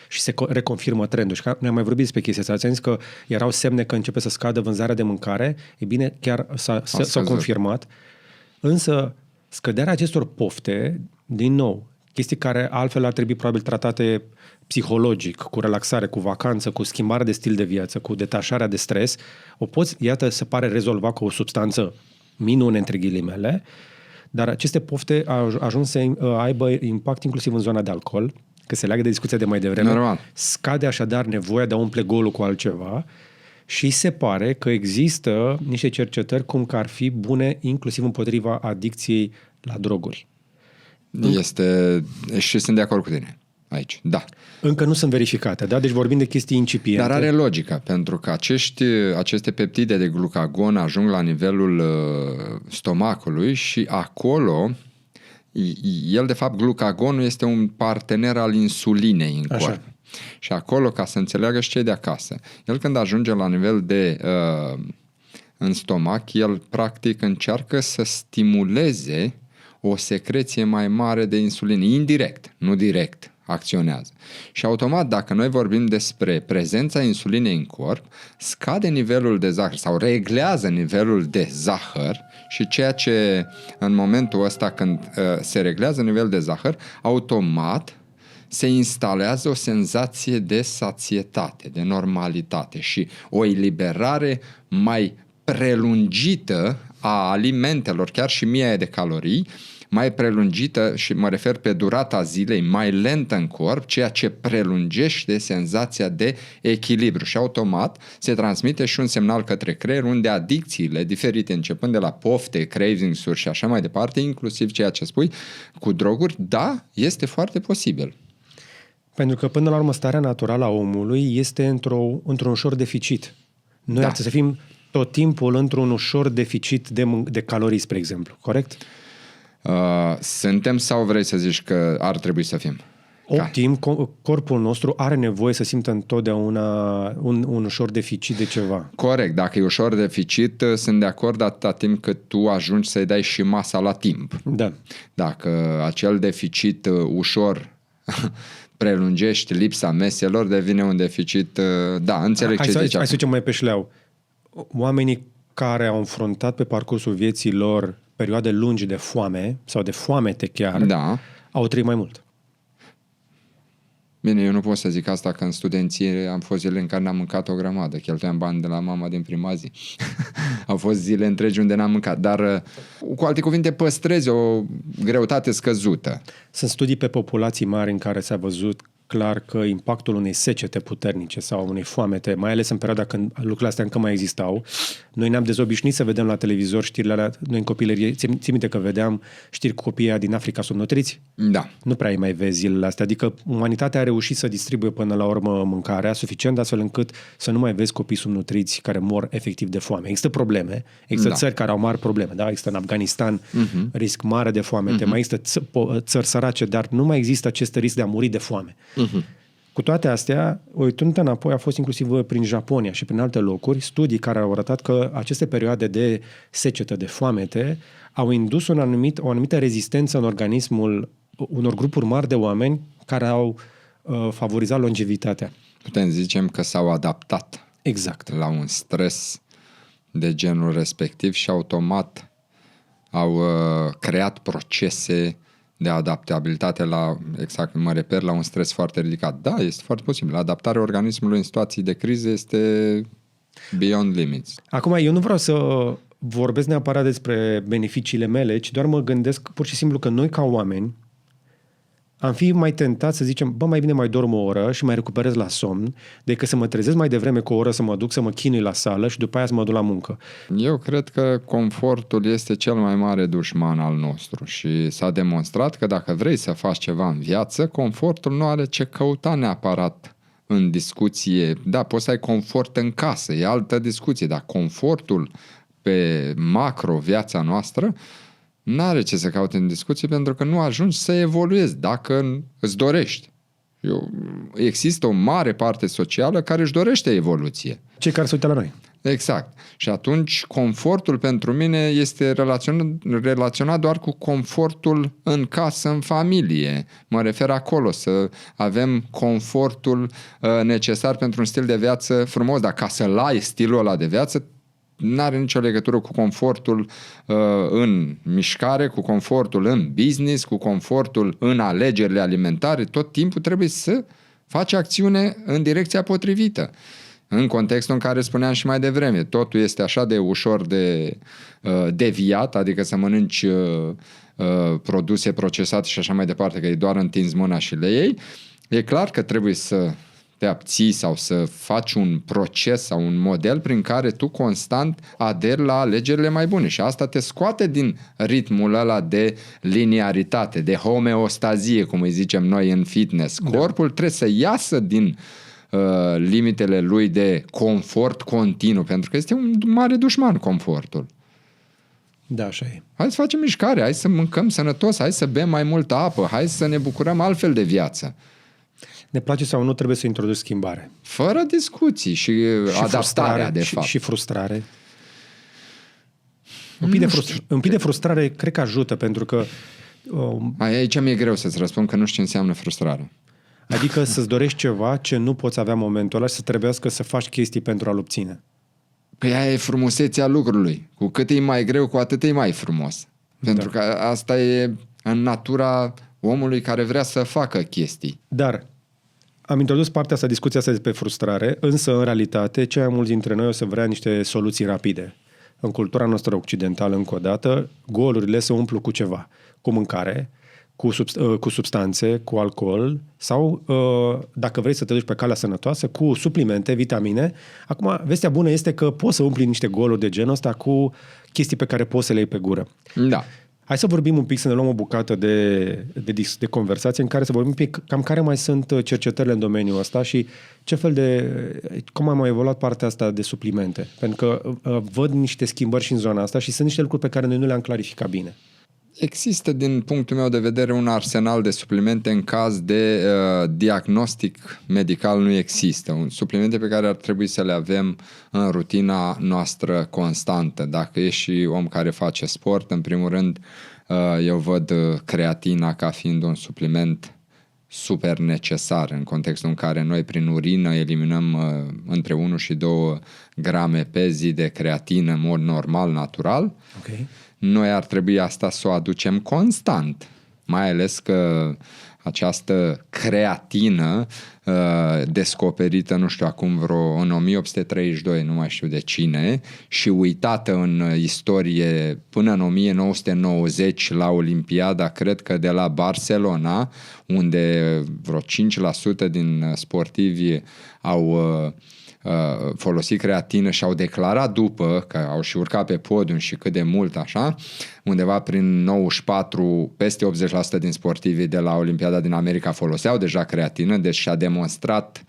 A: Și se reconfirmă trendul. Și ne-am mai vorbit despre chestia asta. Ați zis că erau semne că începe să scadă vânzarea de mâncare. E bine, chiar s-a confirmat. Însă, scăderea acestor pofte, din nou, chestii care altfel ar trebui probabil tratate psihologic, cu relaxare, cu vacanță, cu schimbare de stil de viață, cu detașarea de stres, o poți, iată, se pare rezolva cu o substanță minune, între ghilimele, dar aceste pofte au ajuns să aibă impact inclusiv în zona de alcool, că se leagă de discuția de mai devreme.
B: Normal.
A: Scade așadar nevoia de a umple golul cu altceva și se pare că există niște cercetări cum că ar fi bune inclusiv împotriva adicției la droguri.
B: Și sunt de acord cu tine aici, da.
A: Încă nu sunt verificate, da? Deci vorbim de chestii incipiente.
B: Dar are logică, pentru că aceste peptide de glucagon ajung la nivelul stomacului și acolo, el de fapt, glucagonul este un partener al insulinei în corp. Și acolo, ca să înțeleagă și cei de acasă, el când ajunge la nivel de în stomac, el practic încearcă să stimuleze o secreție mai mare de insulină, indirect, nu direct acționează. Și automat, dacă noi vorbim despre prezența insulinei în corp, scade nivelul de zahăr sau reglează nivelul de zahăr și ceea ce în momentul ăsta când se reglează nivelul de zahăr, automat se instalează o senzație de sațietate, de normalitate și o eliberare mai prelungită a alimentelor, chiar și mie de calorii, mai prelungită, și mă refer pe durata zilei, mai lentă în corp, ceea ce prelungește senzația de echilibru și automat se transmite și un semnal către creier unde adicțiile diferite, începând de la pofte, cravings-uri și așa mai departe, inclusiv ceea ce spui cu droguri, da, este foarte posibil.
A: Pentru că până la urmă starea naturală a omului este într-un ușor deficit. Noi ar trebui să fim tot timpul într-un ușor deficit de calorii, spre exemplu, corect?
B: Suntem sau vrei să zici că ar trebui să fim?
A: Optim, corpul nostru are nevoie să simtă întotdeauna un ușor deficit de ceva.
B: Corect, dacă e ușor deficit, sunt de acord atâta timp cât tu ajungi să-i dai și masa la timp.
A: Da.
B: Dacă acel deficit ușor prelungești lipsa meselor, devine un deficit... Da, înțeleg ce zici.
A: Hai să zicem mai pe șleau. Oamenii care au înfruntat pe parcursul vieții lor perioade lungi de foame sau de foamete chiar, au trăit mai mult.
B: Bine, eu nu pot să zic asta că în studenție am fost zile în care n-am mâncat o grămadă. Cheltuiam bani de la mama din prima zi. Au fost zile întregi unde n-am mâncat. Dar, cu alte cuvinte, păstrezi o greutate scăzută.
A: Sunt studii pe populații mari în care s-a văzut clar că impactul unei secete puternice sau unei foamete, mai ales în perioada când lucrurile astea încă mai existau, noi ne-am dezobișnuit să vedem la televizor știrile alea. Noi în copilărie, ții minte că vedeam știri cu copiii din Africa subnutriți?
B: Da.
A: Nu prea îi mai vezi zilele astea. Adică umanitatea a reușit să distribuie până la urmă mâncarea suficient astfel încât să nu mai vezi copii subnutriți care mor efectiv de foame. Există probleme, există țări care au mari probleme, da? Există în Afganistan risc mare de foamete, mai există țări sărace, dar nu mai există acest risc de a muri de foame. Cu toate astea, uitându-te înapoi, a fost inclusiv prin Japonia și prin alte locuri studii care au arătat că aceste perioade de secetă, de foamete, au indus o anumită rezistență în organismul unor grupuri mari de oameni care au favorizat longevitatea.
B: Putem zicem că s-au adaptat la un stres de genul respectiv și automat au creat procese de adaptabilitate mă refer la un stres foarte ridicat. Da, este foarte posibil. Adaptarea organismului în situații de criză este beyond limits.
A: Acum, eu nu vreau să vorbesc neapărat despre beneficiile mele, ci doar mă gândesc pur și simplu că noi ca oameni am fi mai tentați să zicem, mai bine mai dorm o oră și mai recuperez la somn, decât să mă trezesc mai devreme cu o oră să mă duc să mă chinui la sală și după aia să mă duc la muncă.
B: Eu cred că confortul este cel mai mare dușman al nostru și s-a demonstrat că dacă vrei să faci ceva în viață, confortul nu are ce căuta neapărat în discuție. Da, poți să ai confort în casă, e altă discuție, dar confortul pe macro viața noastră n-are ce să caute în discuție pentru că nu ajungi să evoluezi dacă îți dorești. Există o mare parte socială care își dorește evoluție.
A: Cei care se uită la noi.
B: Exact. Și atunci confortul pentru mine este relaționat doar cu confortul în casă, în familie. Mă refer acolo, să avem confortul necesar pentru un stil de viață frumos, dar ca să-l ai stilul ăla de viață, n-are nicio legătură cu confortul în mișcare, cu confortul în business, cu confortul în alegerile alimentare. Tot timpul trebuie să faci acțiune în direcția potrivită. În contextul în care spuneam și mai devreme, totul este așa de ușor de deviat, adică să mănânci produse procesate și așa mai departe, că e doar întinzi mâna și le iei, e clar că trebuie să te abții sau să faci un proces sau un model prin care tu constant aderi la alegerile mai bune și asta te scoate din ritmul ăla de linearitate, de homeostazie, cum îi zicem noi în fitness. Corpul trebuie să iasă din limitele lui de confort continuu, pentru că este un mare dușman confortul.
A: Da, așa e.
B: Hai să facem mișcare, hai să mâncăm sănătos, hai să bem mai multă apă, hai să ne bucurăm altfel de viață.
A: Ne place sau nu, trebuie să introduci schimbare.
B: Fără discuții și adaptarea, de fapt.
A: Și frustrare. Un pic de frustrare cred că ajută, pentru că...
B: Aici mi-e greu să-ți răspund că nu știu ce înseamnă frustrare.
A: Adică să-ți dorești ceva ce nu poți avea în momentul ăla și să trebuiască să faci chestii pentru a-l obține.
B: Păi aia e frumusețea lucrului. Cu cât e mai greu, cu atât e mai frumos. Pentru că asta e în natura omului care vrea să facă chestii.
A: Dar am introdus partea asta, discuția asta despre frustrare, însă în realitate cei mai mulți dintre noi o să vrea niște soluții rapide. în cultura noastră occidentală, încă o dată, golurile se umplu cu ceva, cu mâncare, cu substanțe, cu alcool sau, dacă vrei să te duci pe calea sănătoasă, cu suplimente, vitamine. Acum, vestea bună este că poți să umpli niște goluri de genul ăsta cu chestii pe care poți să le iei pe gură.
B: Da.
A: Hai să vorbim un pic, să ne luăm o bucată de conversație în care să vorbim un pic cam care mai sunt cercetările în domeniul ăsta și cum a mai evoluat partea asta de suplimente. Pentru că văd niște schimbări și în zona asta și sunt niște lucruri pe care noi nu le-am clarificat bine.
B: Există, din punctul meu de vedere, un arsenal de suplimente în caz de diagnostic medical nu există. Suplimente pe care ar trebui să le avem în rutina noastră constantă. Dacă ești și om care face sport, în primul rând, eu văd creatina ca fiind un supliment super necesar în contextul în care noi prin urină eliminăm între 1 și 2 grame pe zi de creatină în mod normal, natural.
A: Okay.
B: Noi ar trebui asta să o aducem constant, mai ales că această creatină descoperită, nu știu, acum în 1832, nu mai știu de cine, și uitată în istorie până în 1990 la Olimpiada, cred că de la Barcelona, unde vreo 5% din sportivi au folosit creatină și au declarat după că au și urcat pe podium și cât de mult așa, undeva prin 94 peste 80% din sportivii de la Olimpiada din America foloseau deja creatină, deci și-a demonstrat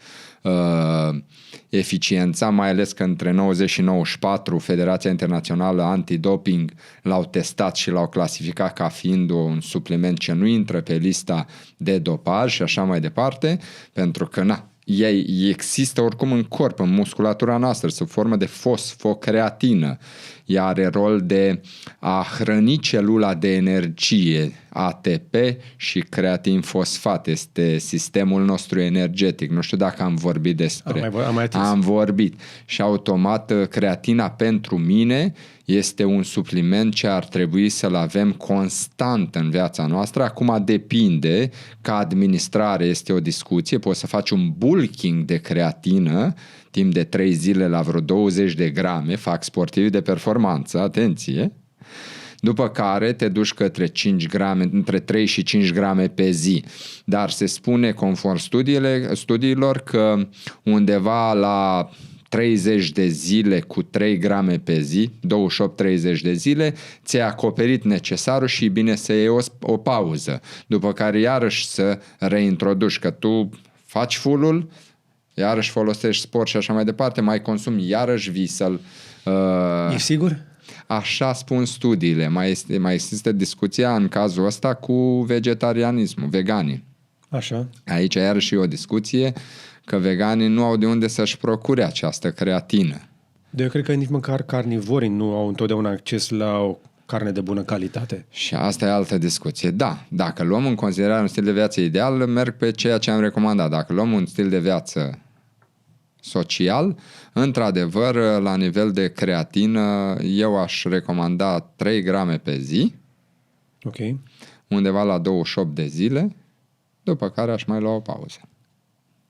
B: eficiența, mai ales că între 90 și 94 Federația Internațională Antidoping l-au testat și l-au clasificat ca fiind un supliment ce nu intră pe lista de dopaj și așa mai departe, pentru că ei există oricum în corp, în musculatura noastră, sub formă de fosfocreatină. Ea are rol de a hrăni celula de energie, ATP și creatin fosfat. Este sistemul nostru energetic. Nu știu dacă am vorbit despre... Am vorbit. Și automat creatina pentru mine este un supliment ce ar trebui să-l avem constant în viața noastră. Acum depinde, ca administrare este o discuție, poți să faci un bulking de creatină timp de 3 zile la vreo 20 de grame, fac sportivi de performanță, atenție, după care te duci către 5 grame, între 3 și 5 grame pe zi. Dar se spune, conform studiilor, că undeva la 30 de zile cu 3 grame pe zi, 28-30 de zile, ți-ai acoperit necesarul și e bine să iei o pauză. După care iarăși să reintroduci, că tu faci full-ul, iarăși folosești sport și așa mai departe, mai consumi, iarăși vii să-l...
A: E sigur?
B: Așa spun studiile. Mai există discuția în cazul ăsta cu vegetarianismul, veganii.
A: Așa.
B: Aici iarăși e o discuție că veganii nu au de unde să-și procure această creatină.
A: Eu cred că nici măcar carnivorii nu au întotdeauna acces la o carne de bună calitate.
B: Și asta e altă discuție. Da, dacă luăm în considerare un stil de viață ideal, merg pe ceea ce am recomandat. Dacă luăm un stil de viață social, într-adevăr, la nivel de creatină, eu aș recomanda 3 grame pe zi,
A: okay,
B: undeva la 28 de zile, după care aș mai lua o pauză.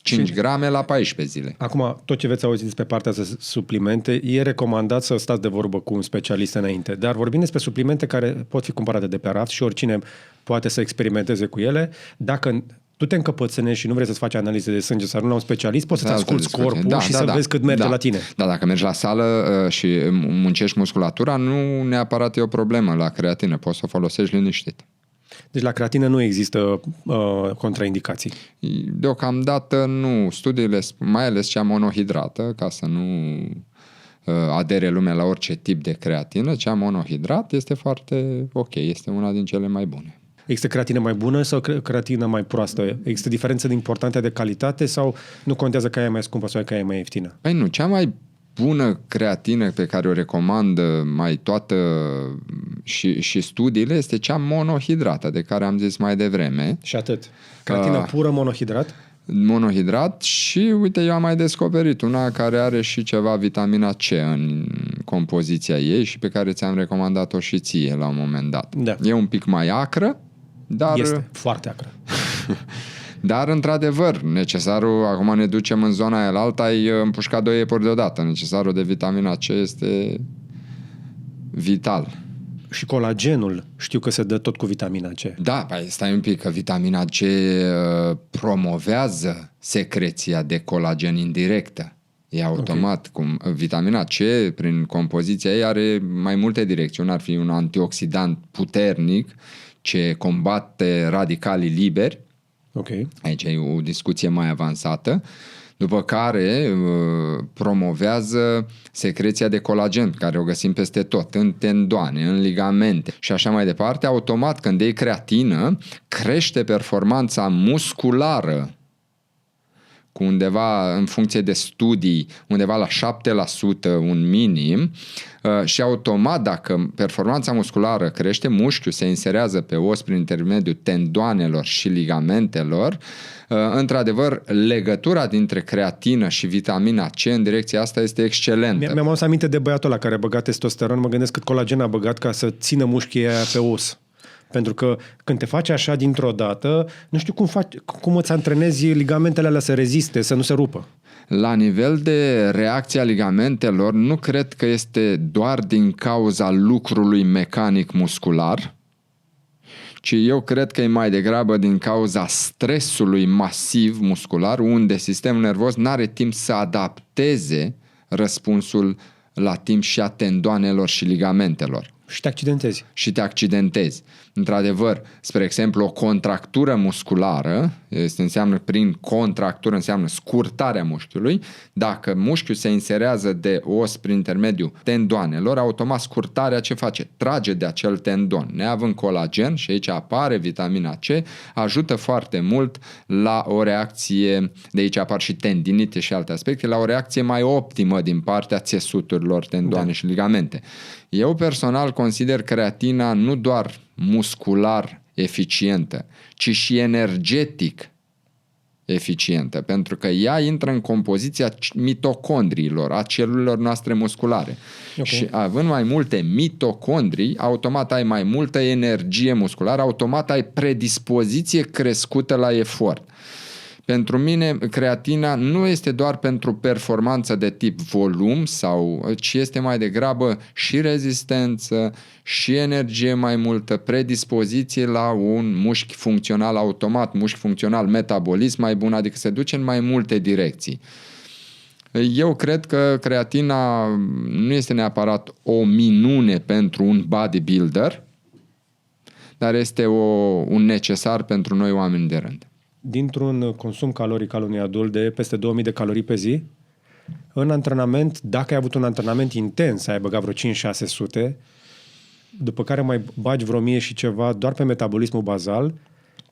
B: 5 grame la 14 zile.
A: Acum, tot ce veți auzi despre partea de suplimente, e recomandat să stați de vorbă cu un specialist înainte. Dar vorbim despre suplimente care pot fi cumpărate de pe raft și oricine poate să experimenteze cu ele. Dacă tu te încăpățânești și nu vrei să-ți faci analize de sânge sau nu la un specialist, poți să-ți asculți corpul și să vezi cât merge la tine.
B: Da, dacă mergi la sală și muncești musculatura, nu neapărat e o problemă la creatină. Poți să o folosești liniștit.
A: Deci la creatină nu există contraindicații.
B: Deocamdată nu. Studiile, mai ales cea monohidrată, ca să nu adere lumea la orice tip de creatină, cea monohidrat este foarte ok, este una din cele mai bune.
A: Există creatină mai bună sau creatină mai proastă? Există diferențe importante de calitate sau nu contează că aia e mai scumpă sau că aia e mai ieftină?
B: Păi nu, cea mai bună creatină pe care o recomandă mai toată și studiile este cea monohidrată, de care am zis mai devreme.
A: Și atât. Creatină pură monohidrat?
B: Monohidrat și, uite, eu am mai descoperit una care are și ceva vitamina C în compoziția ei și pe care ți-am recomandat-o și ție la un moment dat.
A: Da.
B: E un pic mai acră, dar...
A: Este foarte acră.
B: Dar, într-adevăr, necesarul, acum ne ducem în zona aia alta, ai împușcat 2 iepuri deodată. Necesarul de vitamina C este vital.
A: Și colagenul, știu că se dă tot cu vitamina C.
B: Da, stai un pic, că vitamina C promovează secreția de colagen indirectă. E automat. Okay. Vitamina C, prin compoziția ei, are mai multe direcțiuni. Ar fi un antioxidant puternic ce combate radicalii liberi.
A: Okay.
B: Aici e o discuție mai avansată. După care promovează secreția de colagen, care o găsim peste tot, în tendoane, în ligamente și așa mai departe. Automat, când iei creatină, crește performanța musculară cu undeva, în funcție de studii, undeva la 7% un minim și automat, dacă performanța musculară crește, mușchiul se inserează pe os prin intermediul tendoanelor și ligamentelor. Într-adevăr, legătura dintre creatină și vitamina C în direcția asta este excelentă.
A: Mi-am adus aminte de băiatul ăla care a băgat testosteron, mă gândesc cât colagen a băgat ca să țină mușchii aia pe os. Pentru că când te faci așa dintr-o dată, nu știu cum îți antrenezi ligamentele alea să reziste, să nu se rupă.
B: La nivel de reacția ligamentelor, nu cred că este doar din cauza lucrului mecanic muscular, ci eu cred că e mai degrabă din cauza stresului masiv muscular, unde sistemul nervos n-are timp să adapteze răspunsul la timp și a tendoanelor și ligamentelor.
A: Și te
B: accidentezi. Într-adevăr, spre exemplu, o contractură musculară, prin contractură înseamnă scurtarea mușchiului. Dacă mușchiul se inserează de os prin intermediul tendoanelor, automat scurtarea ce face? Trage de acel tendon. Neavând colagen, și aici apare vitamina C, ajută foarte mult la o reacție, de aici apar și tendinite și alte aspecte, la o reacție mai optimă din partea țesuturilor, tendoane și ligamente. Eu personal consider creatina nu doar muscular eficientă, ci și energetic eficientă, pentru că ea intră în compoziția mitocondriilor, a celulelor noastre musculare. Okay. Și având mai multe mitocondrii, automat ai mai multă energie musculară, automat ai predispoziție crescută la efort. Pentru mine, creatina nu este doar pentru performanță de tip volum, ci este mai degrabă și rezistență, și energie mai multă, predispoziție la un mușchi funcțional automat, mușchi funcțional metabolism mai bun, adică se duce în mai multe direcții. Eu cred că creatina nu este neapărat o minune pentru un bodybuilder, dar este un necesar pentru noi oameni de rând.
A: Dintr-un consum caloric al unui adult de peste 2000 de calorii pe zi, în antrenament, dacă ai avut un antrenament intens, ai băgat vreo 5-600, după care mai bagi vreo 1000 și ceva doar pe metabolismul bazal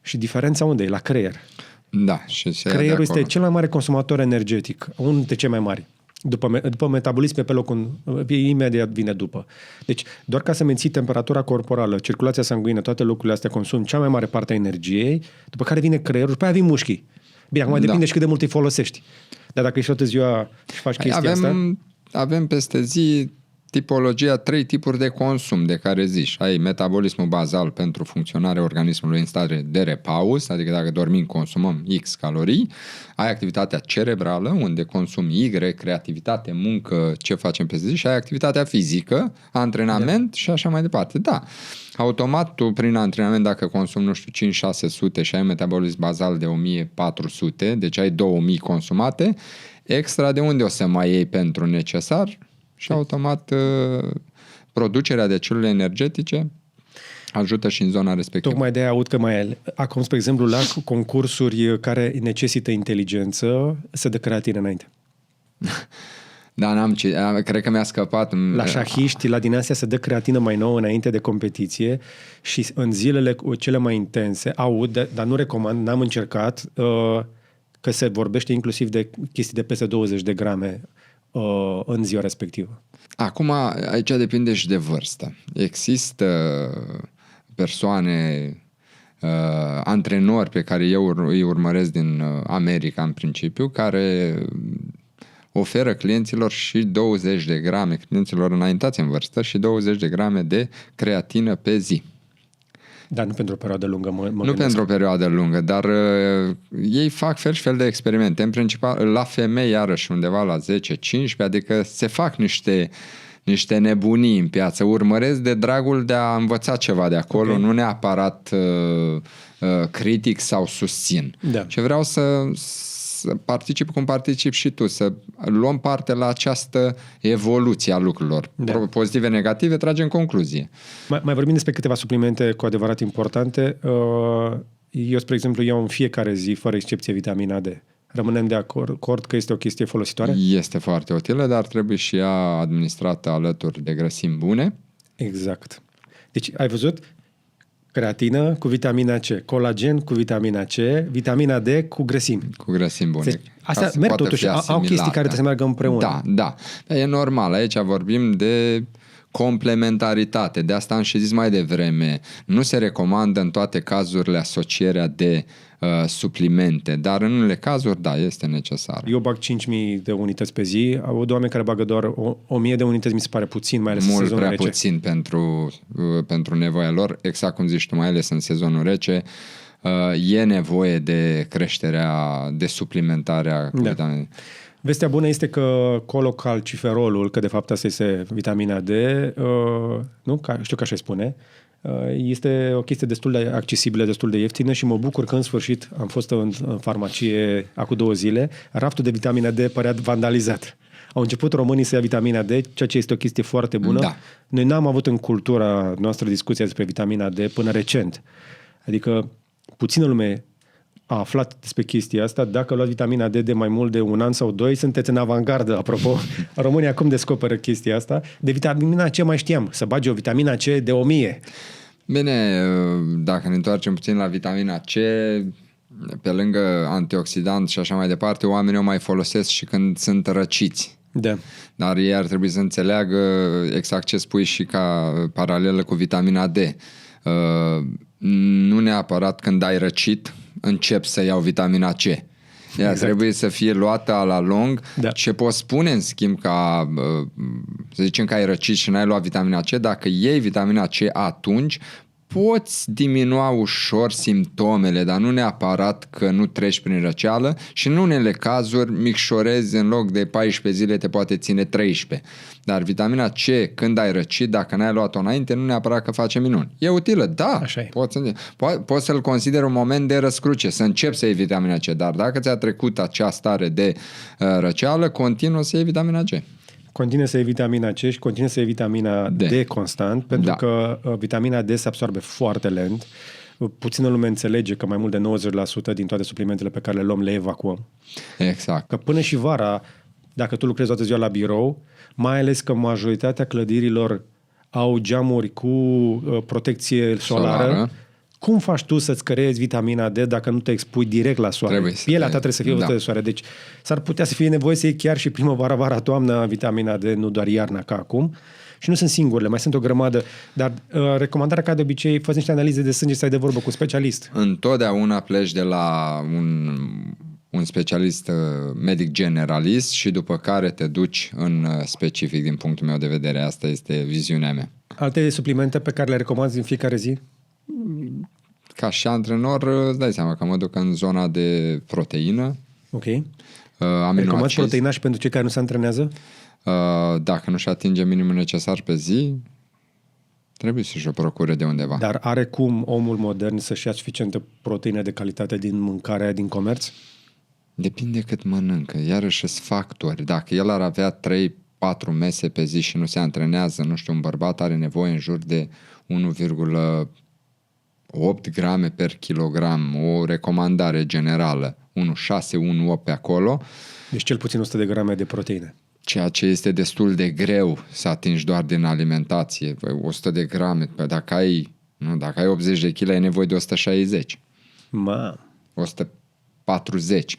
A: și diferența unde e? La creier.
B: Da. Și
A: creierul este cel mai mare consumator energetic, unul dintre cei mai mari. După metabolism, pe locul imediat vine după. Deci, doar ca să menții temperatura corporală, circulația sanguină, toate lucrurile astea consum cea mai mare parte a energiei, după care vine creierul și după aia vin mușchii. Bine, acum depinde și cât de mult îi folosești. Dar dacă ești toată ziua și faci chestia asta...
B: Avem peste zi tipologia, 3 tipuri de consum de care zici. Ai metabolismul bazal pentru funcționarea organismului în stare de repaus, adică dacă dormim consumăm X calorii. Ai activitatea cerebrală, unde consumi Y, creativitate, muncă, ce facem peste zi, și ai activitatea fizică, antrenament și așa mai departe. Da, automat tu prin antrenament, dacă consumi, nu știu, 5-600 și ai metabolism bazal de 1400, deci ai 2000 consumate, extra de unde o să mai iei pentru necesar? Și automat producerea de celule energetice ajută și în zona respectivă.
A: Tocmai de aia aud că mai acum, spre exemplu, la concursuri care necesită inteligență, se dă creatină înainte.
B: Da, cred că mi-a scăpat.
A: La șahiști, la din astea se dă creatină mai nouă înainte de competiție și în zilele cele mai intense, aud, dar nu recomand, n-am încercat, că se vorbește inclusiv de chestii de peste 20 de grame în ziua respectivă.
B: Acum, aici depinde și de vârstă. Există persoane, antrenori pe care eu îi urmăresc din America în principiu, care oferă clienților și 20 de grame, clienților înaintați în vârstă, și 20 de grame de creatină pe zi.
A: Dar nu pentru o perioadă lungă,
B: Nu pentru o perioadă lungă, dar ei fac fel și fel de experimente. În principal, la femei, iarăși, undeva la 10-15, adică se fac niște nebunii în piață. Urmăresc de dragul de a învăța ceva de acolo, nu neapărat critic sau susțin.
A: Da.
B: Și vreau să particip cum particip și tu, să luăm parte la această evoluție a lucrurilor.
A: Da.
B: Pozitive, negative, tragem concluzie.
A: Mai vorbim despre câteva suplimente cu adevărat importante. Eu, spre exemplu, iau în fiecare zi, fără excepție, vitamina D. Rămânem de acord că este o chestie folositoare?
B: Este foarte utilă, dar trebuie și ea administrată alături de grăsimi bune.
A: Exact. Deci, ai văzut? Creatină cu vitamina C, colagen cu vitamina C, vitamina D cu grăsimi.
B: Cu grăsimi bune.
A: Deci, astea merg totuși, au chestii care trebuie să meargă împreună.
B: Da. E normal, aici vorbim de complementaritate. De asta am și zis mai devreme. Nu se recomandă în toate cazurile asocierea de suplimente, dar în unele cazuri, da, este necesar.
A: Eu bag 5.000 de unități pe zi, au oameni care bagă doar 1.000 de unități, mi se pare puțin, mai ales în sezonul
B: prea
A: rece.
B: puțin pentru nevoia lor, exact cum zici tu, mai ales în sezonul rece, e nevoie de creșterea, de suplimentarea cu vitamine.
A: Vestea bună este că colocalciferolul, că de fapt asta este vitamina D, nu? Știu că așa îi spune, este o chestie destul de accesibilă, destul de ieftină și mă bucur că în sfârșit am fost în farmacie acum 2 zile, raftul de vitamina D părea vandalizat. Au început românii să ia vitamina D, ceea ce este o chestie foarte bună.
B: Da.
A: Noi n-am avut în cultura noastră discuția despre vitamina D până recent. Adică puțină lume a aflat despre chestia asta. Dacă luați vitamina D de mai mult de 1 an sau 2, sunteți în avangardă, apropo. Românii acum descoperă chestia asta. De vitamina C mai știam, să bagi o vitamina C de 1000.
B: Bine, dacă ne întoarcem puțin la vitamina C, pe lângă antioxidant și așa mai departe, oamenii o mai folosesc și când sunt răciți.
A: Da.
B: Dar ei ar trebui să înțeleagă exact ce spui și ca paralelă cu vitamina D. Nu neapărat când ai răcit încep să iau vitamina C. Ea trebuie să fie luată la lung.
A: Da.
B: Ce poți spune în schimb ca, să zicem că ai răcit și n-ai luat vitamina C, dacă iei vitamina C atunci poți diminua ușor simptomele, dar nu neapărat că nu treci prin răceală și în unele cazuri micșorezi în loc de 14 zile te poate ține 13. Dar vitamina C când ai răcit, dacă n-ai luat-o înainte, nu neapărat că face minuni. E utilă, da, poți să-l consideri un moment de răscruce, să începi să iei vitamina C, dar dacă ți-a trecut acea stare de răceală, continuă să iei vitamina C.
A: Continue să iei vitamina C și continue să iei vitamina D constant, pentru că vitamina D se absorbe foarte lent. Puțină lume înțelege că mai mult de 90% din toate suplimentele pe care le luăm le evacuăm.
B: Exact.
A: Că până și vara, dacă tu lucrezi toată ziua la birou, mai ales că majoritatea clădirilor au geamuri cu protecție solară, cum faci tu să-ți creezi vitamina D dacă nu te expui direct la soare? Pielea ta trebuie să fie văzută de soare. Deci s-ar putea să fie nevoie să iei chiar și primăvara, vara, toamna vitamina D, nu doar iarna ca acum. Și nu sunt singurele, mai sunt o grămadă. Dar recomandarea ca de obicei, fă niște analize de sânge, stai de vorbă cu un specialist.
B: Întotdeauna pleci de la un specialist medic generalist și după care te duci în specific din punctul meu de vedere. Asta este viziunea mea. Alte
A: suplimente pe care le recomanzi în fiecare zi?
B: Ca și antrenor, îți dai seama că mă duc în zona de proteină.
A: Ok. Recomanzi proteina și pentru cei care nu se antrenează?
B: Dacă nu-și atinge minimul necesar pe zi, trebuie să-și o procure de undeva.
A: Dar are cum omul modern să-și ia suficientă proteină de calitate din mâncarea din comerț?
B: Depinde cât mănâncă. Iarăși sunt factori. Dacă el ar avea 3-4 mese pe zi și nu se antrenează, nu știu, un bărbat are nevoie în jur de 1,8 grame per kilogram, o recomandare generală, 1,6, 1,8 pe acolo.
A: Deci cel puțin 100 de grame de proteine.
B: Ceea ce este destul de greu să atingi doar din alimentație. 100 de grame, dacă ai 80 de kg, ai nevoie de 160. 140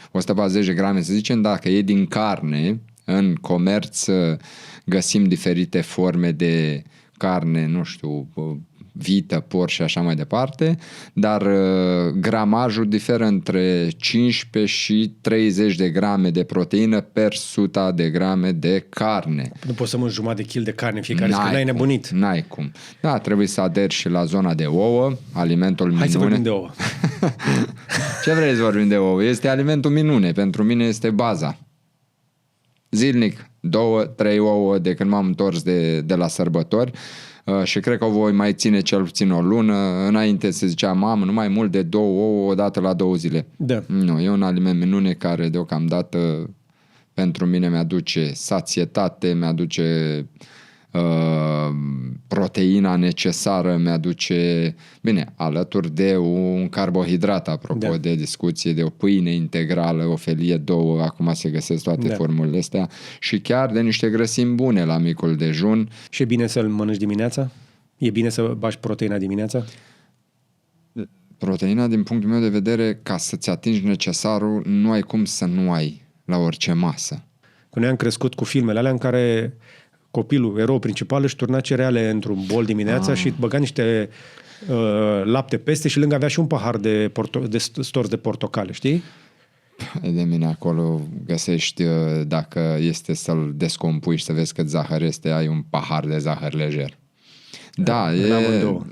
B: de grame, să zicem, dacă e din carne, în comerț găsim diferite forme de carne, nu știu, vită, porc și așa mai departe, dar gramajul diferă între 15 și 30 de grame de proteină per 100 de grame de carne.
A: Nu poți să mânci jumătate de kil de carne fiecare zi, că n-ai nebunit.
B: N-ai cum. Da, trebuie să aderi și la zona de ouă, alimentul minune.
A: Hai să vorbim de ouă.
B: Ce vrei să vorbim de ouă? Este alimentul minune, pentru mine este baza. Zilnic, 2-3 ouă de când m-am întors de la sărbători și cred că o voi mai ține cel puțin o lună. Înainte se zicea, mamă, nu mai mult de 2 ouă o dată la 2 zile.
A: Da.
B: Nu, e un aliment minune care deocamdată pentru mine mi-aduce sațietate, mi-aduce proteina necesară, mi-aduce, bine, alături de un carbohidrat, apropo de discuție, de o pâine integrală, o felie, 2, acum se găsesc toate formulele astea, și chiar de niște grăsimi bune la micul dejun.
A: Și e bine să-l mănânci dimineața? E bine să bagi proteina dimineața?
B: Proteina, din punctul meu de vedere, ca să-ți atingi necesarul, nu ai cum să nu ai la orice masă.
A: Că noi am crescut cu filmele alea în care copilul, erou principal, își turna cereale într-un bol dimineața și băga niște lapte peste și lângă avea și un pahar de storți de portocale, știi?
B: De mine acolo găsești, dacă este să-l descompui și să vezi cât zahăr este, ai un pahar de zahăr lejer. Da,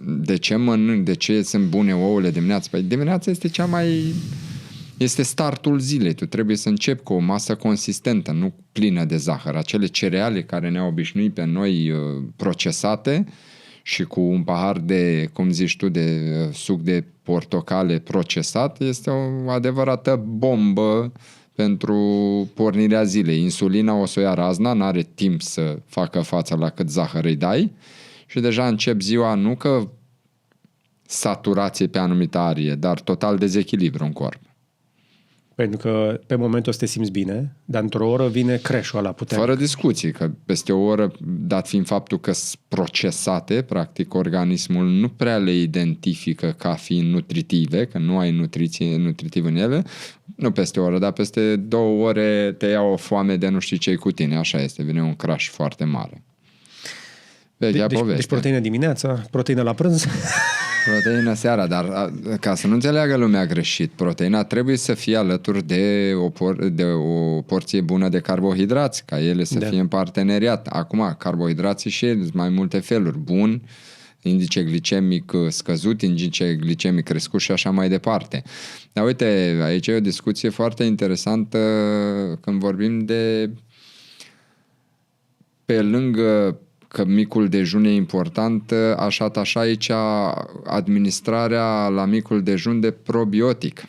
B: de ce mănânc, de ce sunt bune ouăle dimineața? Păi dimineața este este startul zilei. Tu trebuie să începi cu o masă consistentă, nu plină de zahăr. Acele cereale care ne-au obișnuit pe noi procesate și cu un pahar de, cum zici tu, de suc de portocale procesat, este o adevărată bombă pentru pornirea zilei. Insulina o să o ia razna, n-are timp să facă față la cât zahăr îi dai și deja încep ziua nu că saturație pe anumită arie, dar total dezechilibru în corp.
A: Pentru că pe momentul ăsta te simți bine, dar într-o oră vine crash-ul ăla puternic.
B: Fără discuții, că peste o oră, dat fiind faptul că sunt procesate, practic organismul nu prea le identifică ca fiind nutritive, că nu ai nutriție nutritivă în ele, nu peste o oră, dar peste 2 ore te ia o foame de nu știu ce-i cu tine, așa este, vine un crash foarte mare.
A: Deci proteină dimineața, proteină la prânz.
B: Proteină seara, dar ca să nu înțeleagă lumea greșit, proteina trebuie să fie alături de o porție bună de carbohidrați, ca ele să fie în parteneriat. Acum, carbohidrații și ele sunt mai multe feluri. Bun, indice glicemic scăzut, indice glicemic crescut și așa mai departe. Dar uite, aici e o discuție foarte interesantă când vorbim de pe lângă că micul dejun e important, așa aici administrarea la micul dejun de probiotic.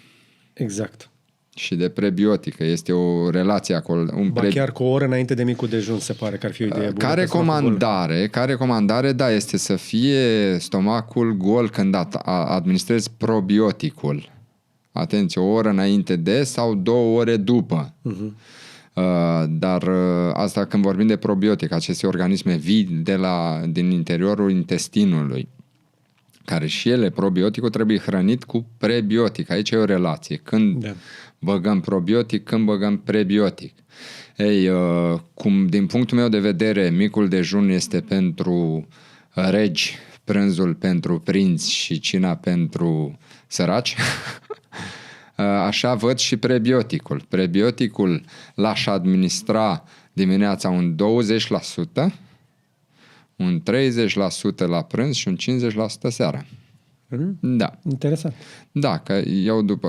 A: Exact.
B: Și de prebiotic. Este o relație acolo.
A: Chiar cu o oră înainte de micul dejun se pare că ar fi o idee bună.
B: Ca recomandare, da, este să fie stomacul gol când administrezi probioticul. Atenție, o oră înainte de sau 2 ore după. Dar asta când vorbim de probiotic, aceste organisme vii din interiorul intestinului, care și ele, probioticul trebuie hrănit cu prebiotic. Aici e o relație. Când băgăm probiotic, când băgăm prebiotic. Ei, cum din punctul meu de vedere micul dejun este pentru regi, prânzul pentru prinți și cina pentru săraci, așa văd și prebioticul. Prebioticul l-aș administra dimineața un 20%, un 30% la prânz și un 50% seara. Da.
A: Interesant.
B: Da, că eu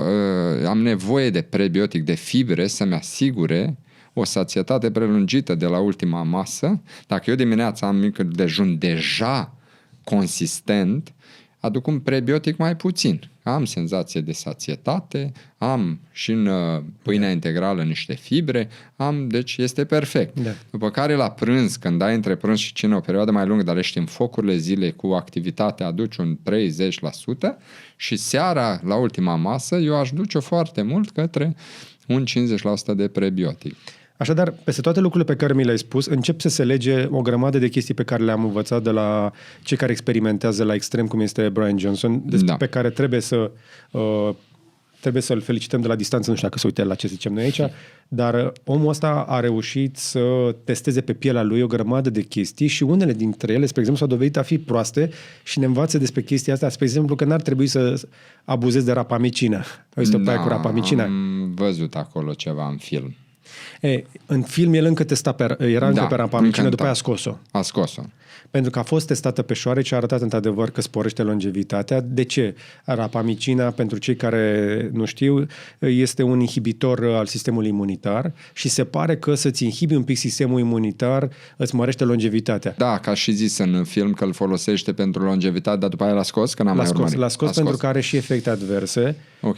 B: am nevoie de prebiotic, de fibre, să-mi asigure o sațietate prelungită de la ultima masă. Dacă eu dimineața am micul dejun deja consistent, aduc un prebiotic mai puțin. Am senzație de sațietate, am și în pâinea integrală niște fibre, deci este perfect.
A: Da.
B: După care la prânz, când ai între prânz și cină o perioadă mai lungă, dar ești în focurile zilei cu activitate, aduci un 30% și seara, la ultima masă, eu aș duce foarte mult către un 50% de prebiotic.
A: Așadar, peste toate lucrurile pe care mi le-ai spus, încep să se lege o grămadă de chestii pe care le-am învățat de la cei care experimentează la extrem, cum este Brian Johnson, pe care trebuie să-l felicităm de la distanță, nu știu dacă se uite la ce zicem noi aici, dar omul ăsta a reușit să testeze pe pielea lui o grămadă de chestii și unele dintre ele, spre exemplu, s-au dovedit a fi proaste și ne învață despre chestia asta, spre exemplu, că n-ar trebui să abuzezi de rapamicină. Este o paie cu rapamicină.
B: Am văzut acolo ceva în film.
A: În film el încă testa era încă pe rapamicină, după aia a scos-o.
B: A scos-o.
A: Pentru că a fost testată pe șoareci și a arătat într-adevăr că sporește longevitatea. De ce? Rapamicina, pentru cei care nu știu, este un inhibitor al sistemului imunitar și se pare că să-ți inhibi un pic sistemul imunitar îți mărește longevitatea.
B: Da, ca și zis în film că îl folosește pentru longevitate, dar după aia l-a scos, că n-am mai urmărit.
A: L-a scos pentru că are și efecte adverse.
B: Ok.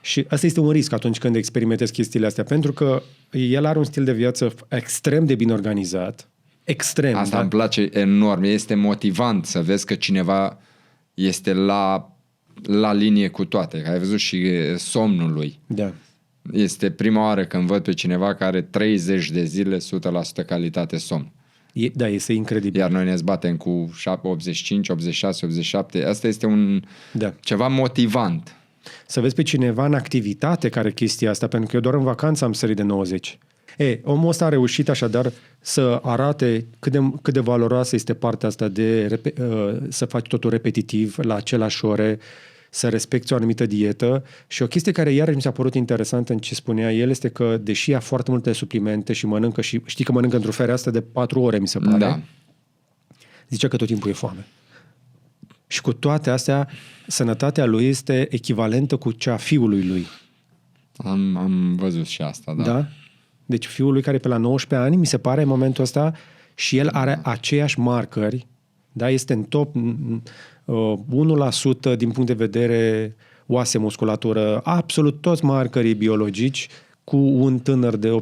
A: Și asta este un risc atunci când experimentezi chestiile astea, pentru că el are un stil de viață extrem de bine organizat, extrem.
B: Asta îmi place enorm. Este motivant să vezi că cineva este la linie cu toate. Ai văzut și somnul lui.
A: Da.
B: Este prima oară când văd pe cineva care are 30 de zile 100% calitate somn.
A: Da, este incredibil.
B: Iar noi ne zbatem cu 85, 86, 87. Asta este ceva motivant.
A: Să vezi pe cineva în activitate care chestia asta, pentru că eu doar în vacanță am sărit de 90. Omul ăsta a reușit așadar să arate cât de valoroasă este partea asta de să faci totul repetitiv, la aceleași ore, să respecti o anumită dietă. Și o chestie care iarăși mi s-a părut interesantă în ce spunea el este că, deși ia foarte multe suplimente și mănâncă, și știi că mănâncă într-o fereastră asta de 4 ore, mi se pare,
B: da.
A: Zicea că tot timpul e foame. Și cu toate astea, sănătatea lui este echivalentă cu cea a fiului lui.
B: Am văzut și asta, da.
A: Da? Deci fiul lui care e pe la 19 ani, mi se pare în momentul ăsta, și el are aceiași marcări, da? Este în top 1% din punct de vedere oase, musculatură, absolut toți marcării biologici, cu un tânăr de 18-19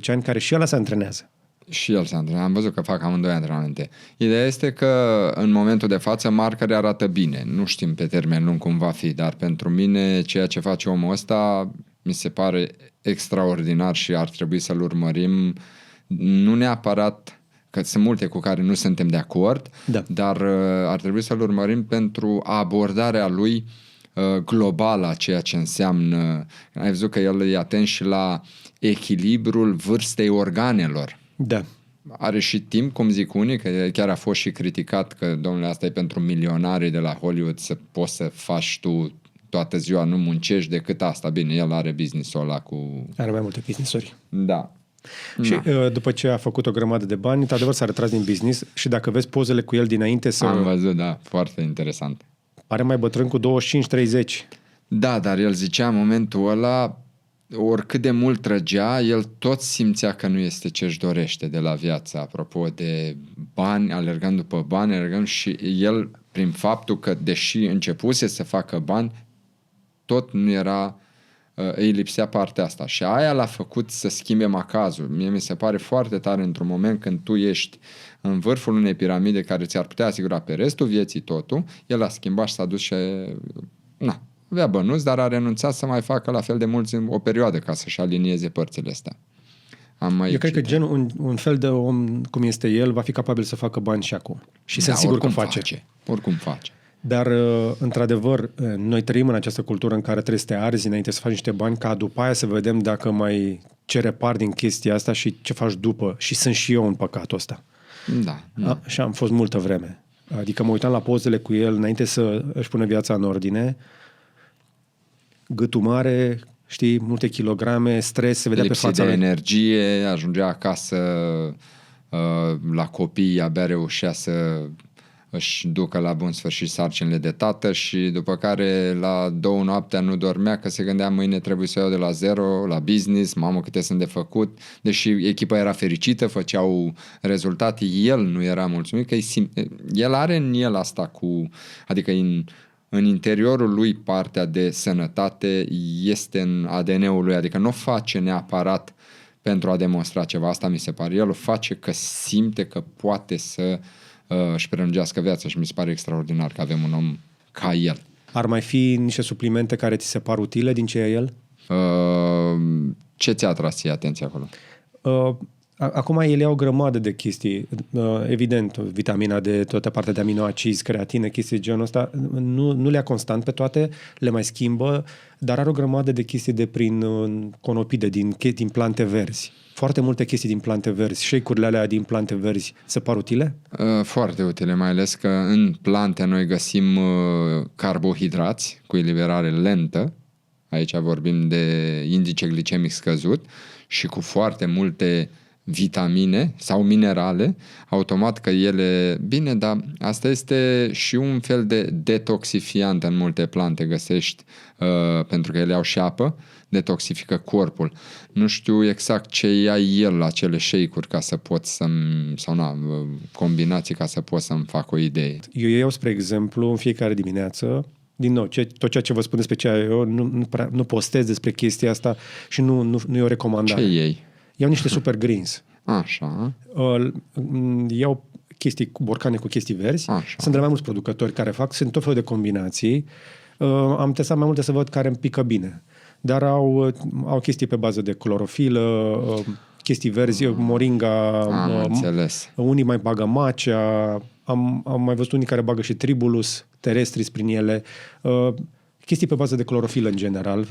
A: ani care și ăla se antrenează.
B: Și el se antrenează. Am văzut că fac amândoi antrenamente. Ideea este că în momentul de față marcării arată bine. Nu știm pe termen lung cum va fi, dar pentru mine ceea ce face omul ăsta mi se pare extraordinar și ar trebui să-l urmărim. Nu neapărat, că sunt multe cu care nu suntem de acord,
A: da,
B: dar ar trebui să-l urmărim pentru abordarea lui globală a ceea ce înseamnă. Ai văzut că el e atent și la echilibrul vârstei organelor.
A: Da.
B: Are și timp, cum zic unii, că chiar a fost și criticat că, domnule, asta e pentru milionarii de la Hollywood, să poți să faci tu toată ziua, nu muncești decât asta. Bine, el are business-ul ăla cu...
A: Are mai multe business-uri.
B: Da.
A: Și după ce a făcut o grămadă de bani, într-adevăr s-a retras din business și dacă vezi pozele cu el dinainte să...
B: Am văzut, da, foarte interesant.
A: Pare mai bătrân cu 25-30.
B: Da, dar el zicea în momentul ăla, oricât de mult trăgea, el tot simțea că nu este ce își dorește de la viață. Apropo de bani, alergând după bani, alergând, și el, prin faptul că, deși începuse să facă bani, tot nu era, îi lipsea partea asta. Și aia l-a făcut să schimbe macazul. Mie mi se pare foarte tare într-un moment când tu ești în vârful unei piramide care ți-ar putea asigura pe restul vieții totul, el a schimbat și s-a dus și... avea bănuți, dar a renunțat să mai facă la fel de mulți în o perioadă ca să-și alinieze părțile astea.
A: Eu cred că un fel de om cum este el va fi capabil să facă bani și acum. Și sunt sigur că face.
B: Oricum face.
A: Dar, într-adevăr, noi trăim în această cultură în care trebuie să te arzi înainte să faci niște bani, ca după aia să vedem dacă mai ce repari din chestia asta și ce faci după. Și sunt și eu în păcatul ăsta.
B: Da.
A: Și am fost multă vreme. Adică mă uitam la pozele cu el înainte să își pună viața în ordine. Gâtul mare, știi, multe kilograme, stres, se vedea
B: lipsit
A: pe fața
B: de
A: lui.
B: energie, ajungea acasă la copii, abia reușea să își ducă la bun sfârșit sarcinile de tată și după care la 2 noaptea nu dormea că se gândea mâine trebuie să iau de la zero la business, mamă câte sunt de făcut, deși echipa era fericită, făceau rezultate, el nu era mulțumit, că el are în el asta adică în interiorul lui partea de sănătate este în ADN-ul lui, adică nu o face neapărat pentru a demonstra ceva, asta mi se pare, el o face că simte că poate să își prelungească viața și mi se pare extraordinar că avem un om ca el.
A: Ar mai fi niște suplimente care ți se par utile din ce e el?
B: Ce ți-a atras ție atenția acolo?
A: Acum el ia o grămadă de chestii. Evident, vitamina D, toată partea de aminoacizi, creatină, chestii de genul ăsta. Nu le ia constant pe toate, le mai schimbă, dar are o grămadă de chestii de prin conopide, din plante verzi. Foarte multe chestii din plante verzi. Shake-urile alea din plante verzi se par utile?
B: Foarte utile, mai ales că în plante noi găsim carbohidrați cu eliberare lentă. Aici vorbim de indice glicemic scăzut și cu foarte multe vitamine sau minerale, automat că ele... Bine, dar asta este și un fel de detoxifiant în multe plante, găsești, pentru că ele au și apă, detoxifică corpul. Nu știu exact ce ia el la cele shake-uri ca să pot combinații ca să pot să-mi fac o idee.
A: Eu iau, spre exemplu, în fiecare dimineață, din nou, tot ceea ce vă spun despre ceea, eu nu postez despre chestia asta și nu e o recomandare.
B: Ce iei?
A: Iau niște super greens.
B: Așa.
A: Iau borcane cu chestii verzi.
B: Așa.
A: Sunt de mai mulți producători care sunt tot felul de combinații. Am testat mai multe să văd care îmi pică bine. Dar au chestii pe bază de clorofilă, chestii verzi, moringa.
B: Am înțeles.
A: Unii mai bagă matcha. Am mai văzut unii care bagă și tribulus terrestris prin ele. Chestii pe bază de clorofilă în general.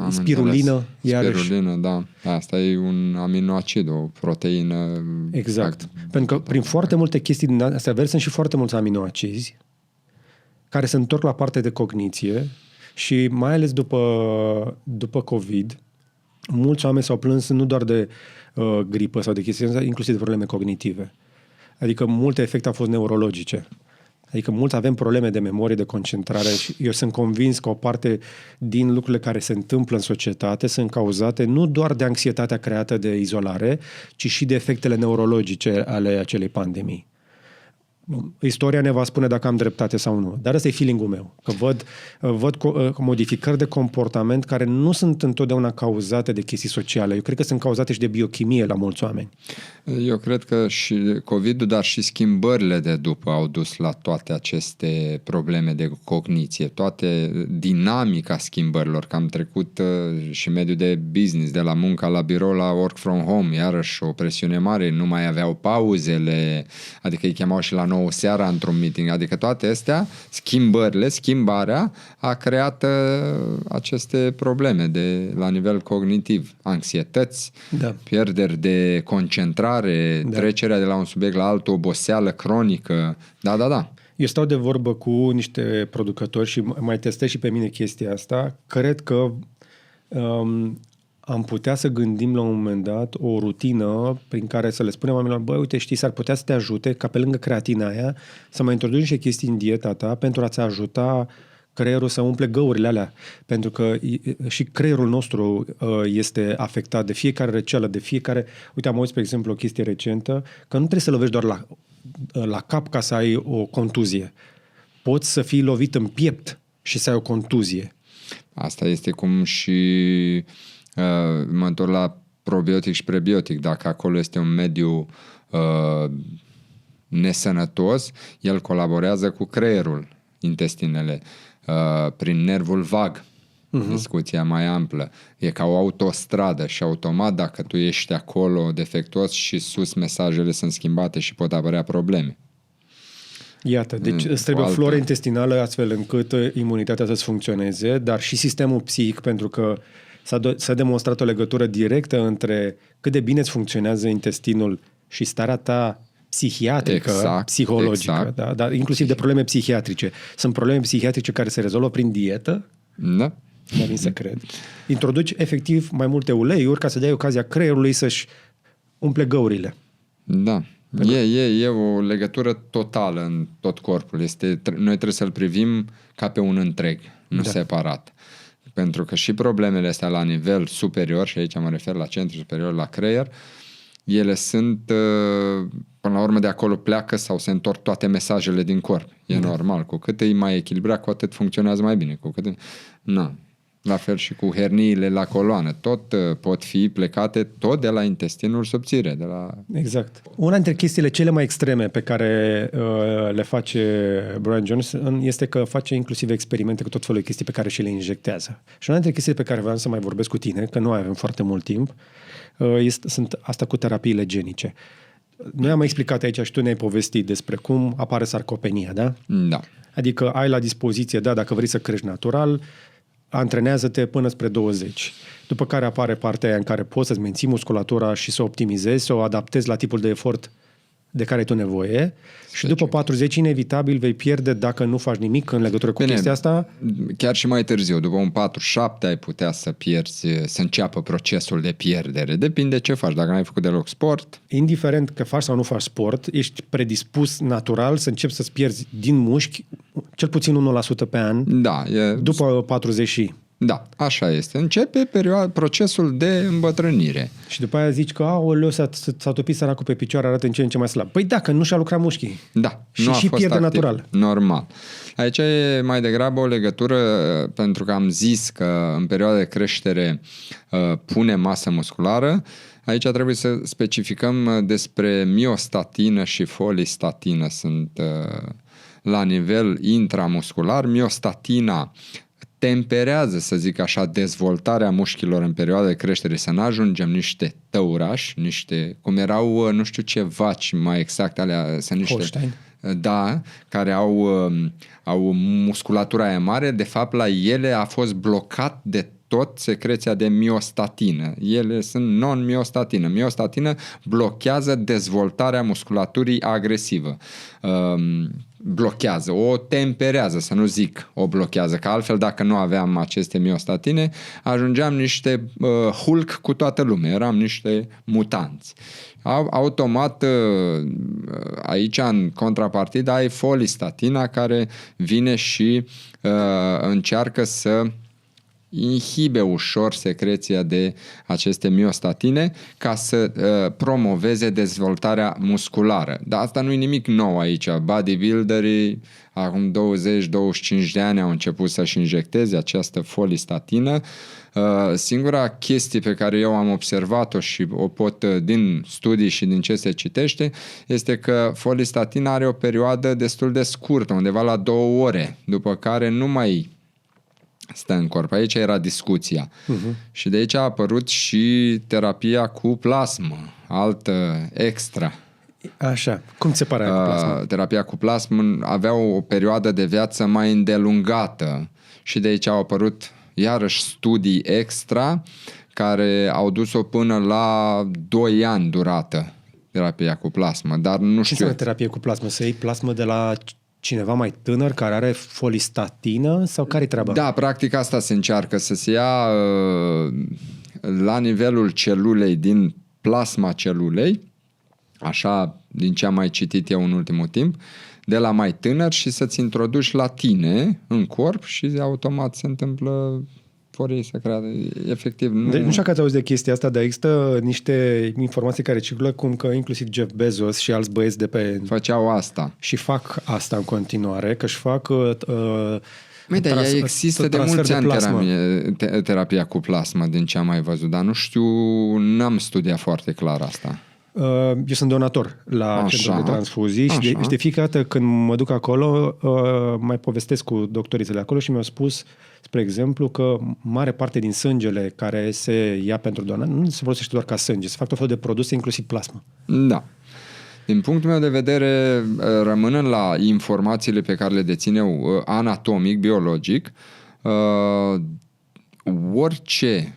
A: Spirulină.
B: Spirulină, da. Asta e un aminoacid, o proteină.
A: Exact. Pentru că prin foarte multe chestii din astea verzi sunt și foarte mulți aminoacizi care se întorc la partea de cogniție și mai ales după COVID, mulți oameni s-au plâns nu doar de gripă sau de chestii, inclusiv de probleme cognitive. Adică multe efecte au fost neurologice. Adică mulți avem probleme de memorie, de concentrare și eu sunt convins că o parte din lucrurile care se întâmplă în societate sunt cauzate nu doar de anxietatea creată de izolare, ci și de efectele neurologice ale acelei pandemii. Istoria ne va spune dacă am dreptate sau nu. Dar ăsta e feeling-ul meu. Că văd modificări de comportament care nu sunt întotdeauna cauzate de chestii sociale. Eu cred că sunt cauzate și de biochimie la mulți oameni.
B: Eu cred că și COVID-ul, dar și schimbările de după au dus la toate aceste probleme de cogniție, toate dinamica schimbărilor, că am trecut și mediul de business, de la munca la birou la work from home, iarăși o presiune mare, nu mai aveau pauzele, adică îi chemau și la 9 seara într-un meeting, adică toate astea, schimbarea a creat aceste probleme la nivel cognitiv, anxietăți, pierderi de concentrare, trecerea de la un subiect la altul, oboseală cronică, da.
A: Eu stau de vorbă cu niște producători și mai testez și pe mine chestia asta. Cred că am putea să gândim la un moment dat o rutină prin care să le spunem oamenilor, băi, uite, știi, s-ar putea să te ajute ca pe lângă creatina aia să mai introduci niște chestii în dieta ta pentru a-ți ajuta creierul să umple găurile alea. Pentru că și creierul nostru este afectat de fiecare răceală, de fiecare... Uite, am auzit, spre exemplu, o chestie recentă, că nu trebuie să lovești doar la cap ca să ai o contuzie. Poți să fii lovit în piept și să ai o contuzie.
B: Asta este cum și... mă întorc la probiotic și prebiotic. Dacă acolo este un mediu nesănătos, el colaborează cu creierul, intestinele, prin nervul vag. Discuția mai amplă. E ca o autostradă și automat dacă tu ești acolo defectuos și sus mesajele sunt schimbate și pot apărea probleme.
A: Iată, deci îți trebuie o floră intestinală astfel încât imunitatea să-ți funcționeze, dar și sistemul psihic, pentru că s-a demonstrat o legătură directă între cât de bine îți funcționează intestinul și starea ta psihiatrică, psihologică, exact. Da? Dar inclusiv de probleme psihiatrice. Sunt probleme psihiatrice care se rezolvă prin dietă?
B: Da.
A: Nu vin să cred. Introduci efectiv mai multe uleiuri ca să dai ocazia creierului să-și umple găurile.
B: Da. E o legătură totală în tot corpul. Noi trebuie să-l privim ca pe un întreg, nu separat. Pentru că și problemele astea la nivel superior, și aici mă refer la centru superior, la creier, ele sunt, până la urmă, de acolo pleacă sau se întorc toate mesajele din corp. E normal. Cu cât e mai echilibrat, cu atât funcționează mai bine. La fel și cu herniile la coloană. Tot pot fi plecate tot de la intestinul subțire.
A: Exact. Una dintre chestiile cele mai extreme pe care le face Brian Johnson este că face inclusiv experimente cu tot felul de chestii pe care și le injectează. Și una dintre chestiile pe care vreau să mai vorbesc cu tine, că nu avem foarte mult timp, sunt asta cu terapiile genice. Noi am mai explicat aici și tu ne-ai povestit despre cum apare sarcopenia, da?
B: Da.
A: Adică ai la dispoziție, dacă vrei să crești natural, antrenează-te până spre 20. După care apare partea aia în care poți să-ți menții musculatura și să o optimizezi, să o adaptezi la tipul de efort de care ai tu nevoie și după 40 inevitabil vei pierde dacă nu faci nimic în legătură cu chestia asta.
B: Chiar și mai târziu, după un 47 ai putea să pierzi, să înceapă procesul de pierdere. Depinde ce faci, dacă n-ai făcut deloc sport.
A: Indiferent că faci sau nu faci sport, ești predispus natural să începi să-ți pierzi din mușchi cel puțin 1% pe an
B: Da,
A: după 40 și...
B: Da, așa este. Începe procesul de îmbătrânire.
A: Și după aia zici că aoleu, s-a topit săracul pe picioare, arată în ce în ce mai slab. Păi da, că nu și-a lucrat mușchii.
B: Da,
A: și
B: nu a
A: și
B: fost
A: pierde
B: activ.
A: natural.
B: Normal. Aici e mai degrabă o legătură, pentru că am zis că în perioada de creștere pune masă musculară. Aici trebuie să specificăm despre miostatină și folistatină. Sunt la nivel intramuscular. Miostatina temperează, să zic așa, dezvoltarea mușchilor în perioada de creștere, să nu ajungem niște tăurași, niște, cum erau, nu știu ce vaci mai exact, alea, sunt niște...
A: Holstein.
B: Da, care au musculatura aia mare, de fapt la ele a fost blocat de tot secreția de miostatină. Ele sunt non-miostatină. Miostatină blochează dezvoltarea musculaturii agresivă. Blochează, o temperează, să nu zic o blochează, că altfel dacă nu aveam aceste miostatine, ajungeam niște Hulk cu toată lumea, eram niște mutanți. Automat aici în contrapartidă ai folistatina care vine și încearcă să inhibe ușor secreția de aceste miostatine ca să promoveze dezvoltarea musculară. Dar asta nu e nimic nou aici. Bodybuilderii acum 20-25 de ani au început să-și injecteze această folistatină. Singura chestie pe care eu am observat-o și o pot din studii și din ce se citește este că folistatina are o perioadă destul de scurtă, undeva la 2 ore, după care nu mai stă în corp. Aici era discuția. Și de aici a apărut și terapia cu plasmă, altă extra.
A: Așa. Cum ți se pare cu plasmă?
B: Terapia cu plasmă avea o perioadă de viață mai îndelungată și de aici au apărut iarăși studii extra care au dus-o până la 2 ani durată terapia cu plasmă, dar nu
A: Ce
B: știu.
A: înseamnă terapie cu plasmă? Să iei plasmă de la cineva mai tânăr care are folistatină sau care-i treaba?
B: Da, practic asta se încearcă, să se ia la nivelul celulei, din plasma celulei, așa din ce am mai citit eu în ultimul timp, de la mai tânăr și să-ți introduci la tine în corp și automat se întâmplă vor ei să creadă. Efectiv, nu...
A: Deci, nu știu că ați auzit de chestia asta, dar există niște informații care circulă cum că inclusiv Jeff Bezos și alți băieți de pe...
B: Făceau asta.
A: Și fac asta în continuare, că își fac...
B: Dar ea există de mulți ani terapia cu plasmă, din ce am mai văzut, dar nu știu, n-am studiat foarte clar asta.
A: Eu sunt donator la centrul de transfuzii și de fiecare dată când mă duc acolo mai povestesc cu doctorițele acolo și mi-au spus, spre exemplu, că mare parte din sângele care se ia pentru donare nu se folosește doar ca sânge, se fac tot felul de produse, inclusiv plasmă.
B: Da. Din punctul meu de vedere, rămânând la informațiile pe care le dețin eu anatomic, biologic, orice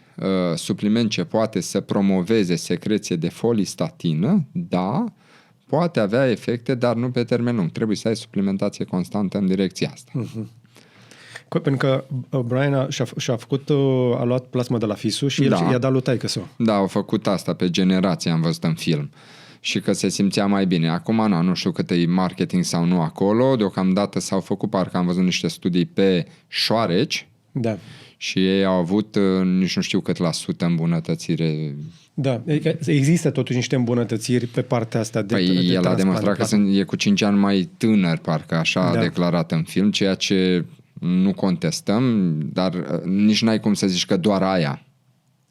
B: supliment ce poate să promoveze secreție de folistatină, da, poate avea efecte, dar nu pe termen lung. Trebuie să ai suplimentație constantă în direcția asta.
A: Pentru că Brian a luat plasma de la fisul și el i-a dat lui taică-său.
B: Da, au făcut asta pe generație, am văzut în film. Și că se simțea mai bine. Acum nu știu cât e marketing sau nu acolo, deocamdată s-au făcut, parcă am văzut niște studii pe șoareci.
A: Da.
B: Și ei au avut nici nu știu cât la sută îmbunătățire.
A: Da, există totuși niște îmbunătățiri pe partea asta de
B: Păi el a demonstrat că e cu 5 ani mai tânăr, parcă așa a declarat în film, ceea ce nu contestăm, dar nici n-ai cum să zici că doar aia.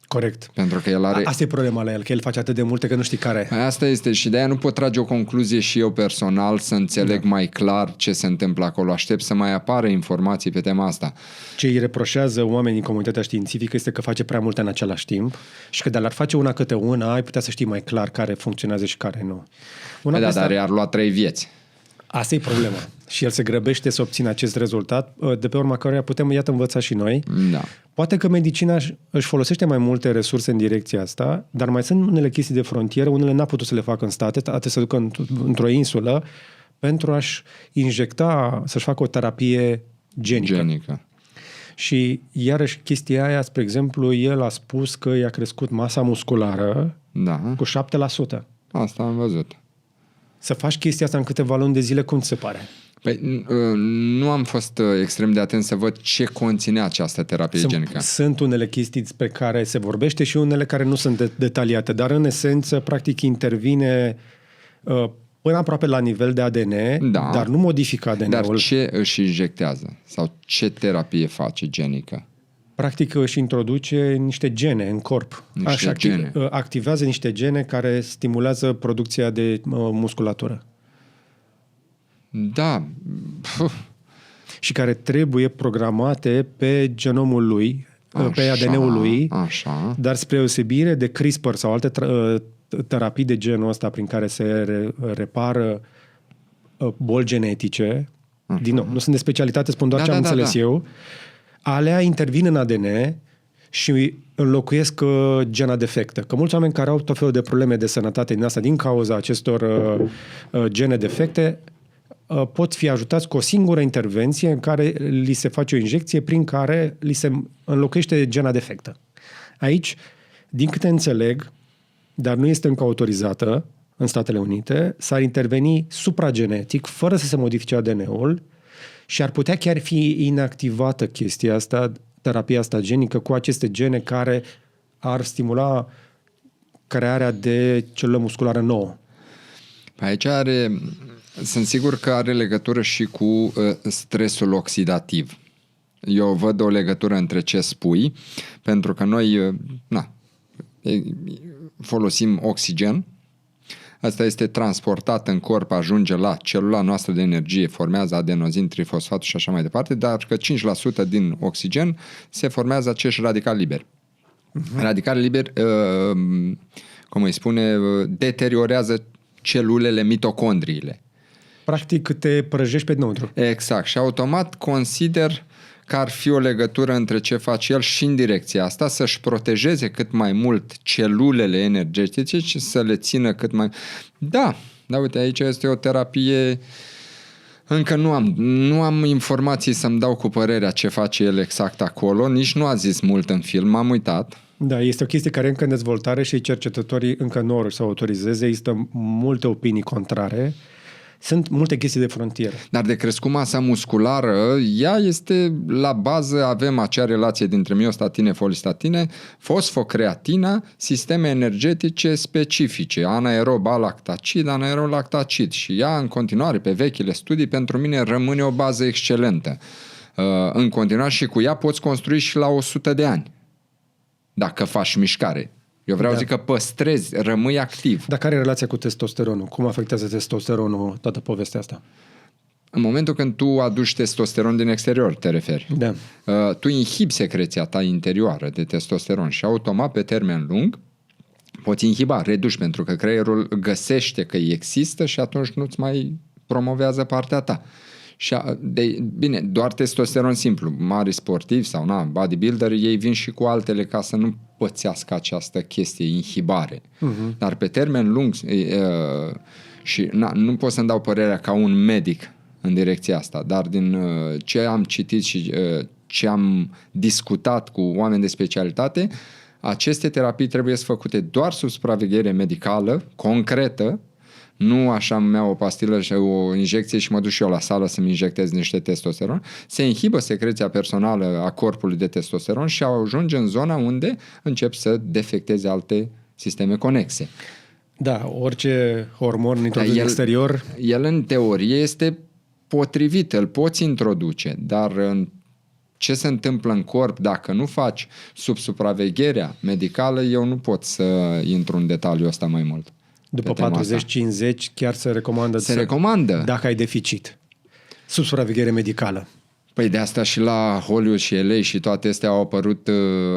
A: Corect.
B: Pentru că el are...
A: Asta e problema la el, că el face atât de multe că nu știi care.
B: Asta este și de aia nu pot trage o concluzie și eu personal să înțeleg mai clar ce se întâmplă acolo. Aștept să mai apară informații pe tema asta.
A: Ce îi reproșează oamenii în comunitatea științifică este că face prea multe în același timp și că de l-ar face una câte una, ai putea să știi mai clar care funcționează și care nu.
B: Dar i-ar lua 3 vieți.
A: Asta e problema. și el se grăbește să obțină acest rezultat, de pe urma căruia putem, iată, învăța și noi.
B: Da.
A: Poate că medicina își folosește mai multe resurse în direcția asta, dar mai sunt unele chestii de frontieră, unele n-a putut să le facă în state, trebuie să ducă într-o insulă pentru a-și injecta, să-și facă o terapie genică. Și iarăși chestia aia, spre exemplu, el a spus că i-a crescut masa musculară cu 7%.
B: Asta am văzut.
A: Să faci chestia asta în câteva luni de zile, cum ți se pare?
B: Păi, nu am fost extrem de atent să văd ce conține această terapie genică.
A: Sunt unele chestii despre care se vorbește și unele care nu sunt detaliate, dar în esență, practic, intervine până aproape la nivel de ADN, dar nu modifică ADN-ul.
B: Dar ce își injectează? Sau ce terapie face genică?
A: Practic își introduce niște gene în corp. Activează niște gene care stimulează producția de musculatură.
B: Da.
A: Și care trebuie programate pe genomul lui, pe ADN-ul lui, dar spre deosebire de CRISPR sau alte terapii de genul ăsta prin care se repară boli genetice, din nou, nu sunt de specialitate, spun doar ce am înțeles eu, alea intervin în ADN și înlocuiesc gena defectă. Că mulți oameni care au tot felul de probleme de sănătate din asta, din cauza acestor gene defecte, pot fi ajutați cu o singură intervenție în care li se face o injecție prin care li se înlocuiește gena defectă. Aici, din câte înțeleg, dar nu este încă autorizată în Statele Unite, s-ar interveni supragenetic, fără să se modifice ADN-ul și ar putea chiar fi inactivată chestia asta, terapia asta genică, cu aceste gene care ar stimula crearea de celulă musculară nouă.
B: Aici sunt sigur că are legătură și cu stresul oxidativ. Eu văd o legătură între ce spui, pentru că noi folosim oxigen. Asta este transportat în corp, ajunge la celula noastră de energie, formează adenozin, trifosfatul și așa mai departe, dar că 5% din oxigen se formează acești radicali liberi. Radicali liberi, cum îi spune, deteriorează celulele, mitocondriile.
A: Practic te prăjești pe dinăuntru.
B: Exact. Și automat consider că ar fi o legătură între ce face el și în direcția asta, să-și protejeze cât mai mult celulele energetice și să le țină cât mai... Da, uite, aici este o terapie... Încă nu am informații să-mi dau cu părerea ce face el exact acolo, nici nu a zis mult în film, m-am uitat.
A: Da, este o chestie care e încă în dezvoltare și cercetătorii încă nu au să autorizeze, există multe opinii contrare. Sunt multe chestii de frontieră.
B: Dar de crescut masa musculară, ea este la bază, avem acea relație dintre miostatine, folistatine, fosfocreatina, sisteme energetice specifice, anaerob alactacid, anaerob lactacid și ea în continuare, pe vechile studii, pentru mine rămâne o bază excelentă. În continuare și cu ea poți construi și la 100 de ani, dacă faci mișcare. Eu vreau să zic că păstrezi, rămâi activ.
A: Dar care e relația cu testosteronul? Cum afectează testosteronul toată povestea asta?
B: În momentul când tu aduci testosteron din exterior, te referi.
A: Da.
B: Tu inhibi secreția ta interioară de testosteron și automat, pe termen lung, poți inhiba, reduci, pentru că creierul găsește că există și atunci nu-ți mai promovează partea ta. Și bine, doar testosteron simplu, mari sportivi sau bodybuilder, ei vin și cu altele ca să nu pățească această chestie, inhibare. Dar pe termen lung și nu pot să-mi dau părerea ca un medic în direcția asta, dar din ce am citit și ce am discutat cu oameni de specialitate, aceste terapii trebuie să făcute doar sub supraveghere medicală, concretă. Nu așa îmi iau o pastilă și o injecție și mă duc și eu la sală să-mi injectez niște testosteron. Se inhibă secreția personală a corpului de testosteron și ajunge în zona unde încep să defecteze alte sisteme conexe.
A: Da, orice hormon introdus din exterior...
B: El în teorie este potrivit, îl poți introduce, dar ce se întâmplă în corp dacă nu faci sub supravegherea medicală, eu nu pot să intru în detaliul ăsta mai mult.
A: După 40-50 chiar se recomandă.
B: Se recomandă.
A: Dacă ai deficit. Sub supraveghere medicală.
B: Păi de asta și la Hollywood și LA și toate astea au apărut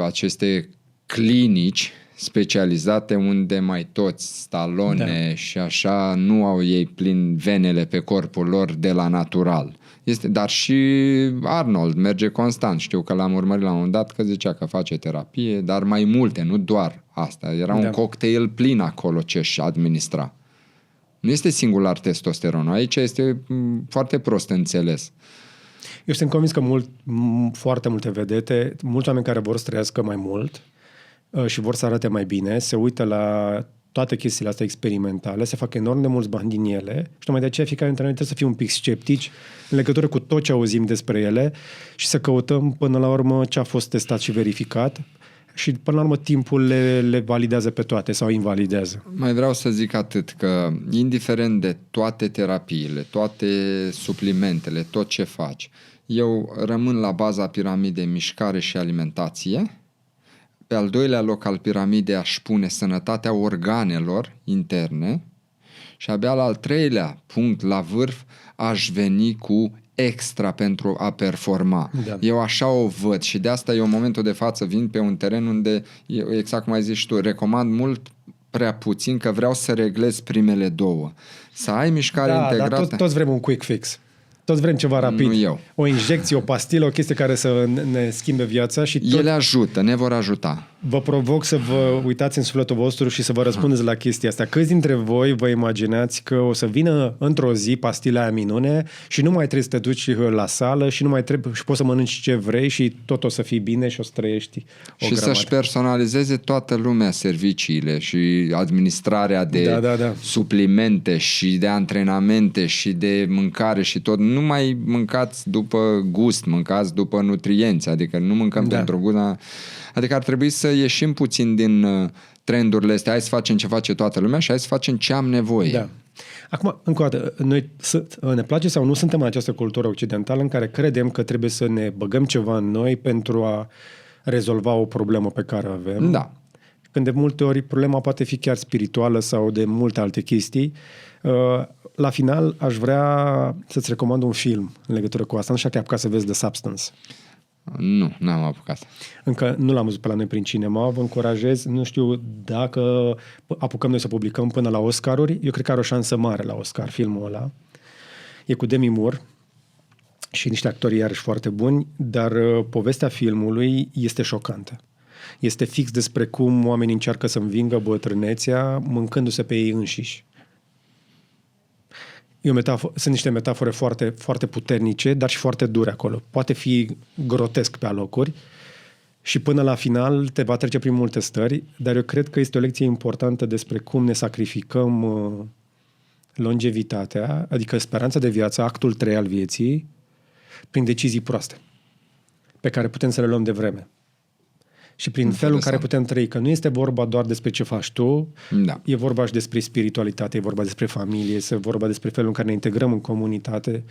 B: aceste clinici specializate unde mai toți Stallone și așa nu au ei plin venele pe corpul lor de la natural. Dar și Arnold merge constant. Știu că l-am urmărit la un moment dat că zicea că face terapie, dar mai multe, nu doar asta. Era un cocktail plin acolo ce își administra. Nu este singular testosteronul. Aici este foarte prost înțeles.
A: Eu sunt convins că foarte multe vedete, mulți oameni care vor să trăiască mai mult și vor să arate mai bine, se uită la toate chestiile astea experimentale, se fac enorm de mulți bani din ele și tocmai de aceea fiecare dintre noi trebuie să fie un pic sceptici în legătură cu tot ce auzim despre ele și să căutăm până la urmă ce a fost testat și verificat și până la urmă timpul le validează pe toate sau invalidează.
B: Mai vreau să zic atât, că indiferent de toate terapiile, toate suplimentele, tot ce faci, eu rămân la baza piramidei mișcare și alimentație. Pe al doilea loc al piramidei aș pune sănătatea organelor interne și abia la al treilea punct, la vârf, aș veni cu extra pentru a performa. Da. Eu așa o văd și de asta eu în momentul de față vin pe un teren unde, exact cum ai zis tu, recomand mult prea puțin, că vreau să reglez primele două. Să ai mișcare integrată.
A: Dar toți vrem un quick fix. Toți vrem ceva rapid.
B: Nu eu.
A: O injecție, o pastilă, o chestie care să ne schimbe viața. Și
B: ele ajută, ne vor ajuta.
A: Vă provoc să vă uitați în sufletul vostru și să vă răspundeți la chestia asta. Câți dintre voi vă imaginați că o să vină într-o zi pastila aia minune și nu mai trebuie să te duci la sală și nu mai trebuie și poți să mănânci ce vrei și tot o să fii bine și o să trăiești o grămadă.
B: Să-și personalizeze toată lumea serviciile și administrarea de suplimente și de antrenamente și de mâncare și tot. Nu mai mâncați după gust, mâncați după nutrienți, adică nu mâncăm pentru gust. Adică ar trebui să ieșim puțin din trendurile astea. Hai să facem ce face toată lumea și hai să facem ce am nevoie.
A: Da. Acum, încă o dată, noi ne place sau nu suntem în această cultură occidentală în care credem că trebuie să ne băgăm ceva în noi pentru a rezolva o problemă pe care o avem.
B: Da.
A: Când de multe ori problema poate fi chiar spirituală sau de multe alte chestii. La final, aș vrea să-ți recomand un film în legătură cu asta. Nu știu că ai apucat să vezi The Substance.
B: Nu, n-am apucat.
A: Încă nu l-am văzut pe la noi prin cinema, vă încurajez, nu știu dacă apucăm noi să publicăm până la Oscaruri, eu cred că are o șansă mare la Oscar filmul ăla. E cu Demi Moore și niște actori iarăși foarte buni, dar povestea filmului este șocantă. Este fix despre cum oamenii încearcă să învingă bătrânețea mâncându-se pe ei înșiși. Sunt niște metafore foarte, foarte puternice, dar și foarte dure acolo. Poate fi grotesc pe alocuri și până la final te va trece prin multe stări, dar eu cred că este o lecție importantă despre cum ne sacrificăm longevitatea, adică speranța de viață, actul 3 al vieții, prin decizii proaste, pe care putem să le luăm de vreme. Și prin felul în care putem trăi, că nu este vorba doar despre ce faci tu, e vorba și despre spiritualitate, e vorba despre familie, este vorba despre felul în care ne integrăm în comunitate.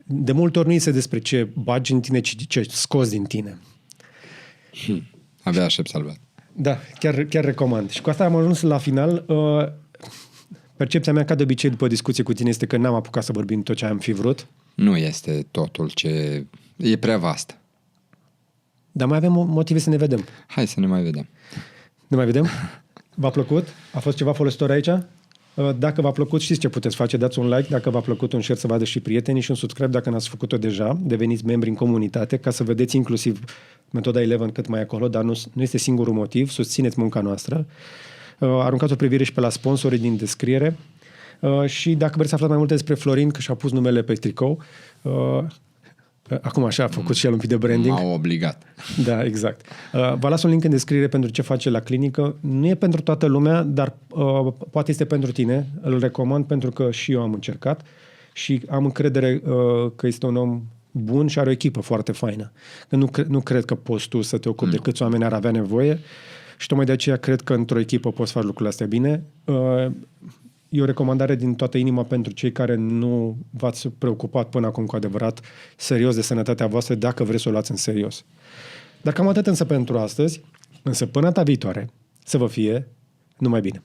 A: De multe ori nu este despre ce bagi în tine, ci ce scoți din tine.
B: Abia aștept salvat.
A: Da, chiar recomand. Și cu asta am ajuns la final. Percepția mea, ca de obicei, după discuție cu tine, este că n-am apucat să vorbim tot ce am fi vrut.
B: Nu este totul ce... E prea vast.
A: Dar mai avem motive să ne vedem.
B: Hai să ne mai vedem.
A: Ne mai vedem? V-a plăcut? A fost ceva folositor aici? Dacă v-a plăcut, știți ce puteți face? Dați un like dacă v-a plăcut, un share să vadă și prietenii și un subscribe dacă n-ați făcut-o deja. Deveniți membri în comunitate ca să vedeți inclusiv metoda 11 cât mai acolo, dar nu este singurul motiv. Susțineți munca noastră. Aruncați o privire și pe la sponsorii din descriere. Și dacă vreți să aflați mai multe despre Florin, că și-a pus numele pe tricou, acum așa a făcut și el un pic de branding.
B: M-au obligat.
A: Da, exact. Vă las un link în descriere pentru ce face la clinică. Nu e pentru toată lumea, dar poate este pentru tine. Îl recomand pentru că și eu am încercat și am încredere că este un om bun și are o echipă foarte faină. Că nu cred că poți tu să te ocupi de câți oameni ar avea nevoie și tocmai de aceea cred că într-o echipă poți face lucrurile astea bine. E o recomandare din toată inima pentru cei care nu v-ați preocupat până acum cu adevărat serios de sănătatea voastră, dacă vreți să o luați în serios. Dar cam atât însă pentru astăzi, însă până data viitoare, să vă fie numai bine.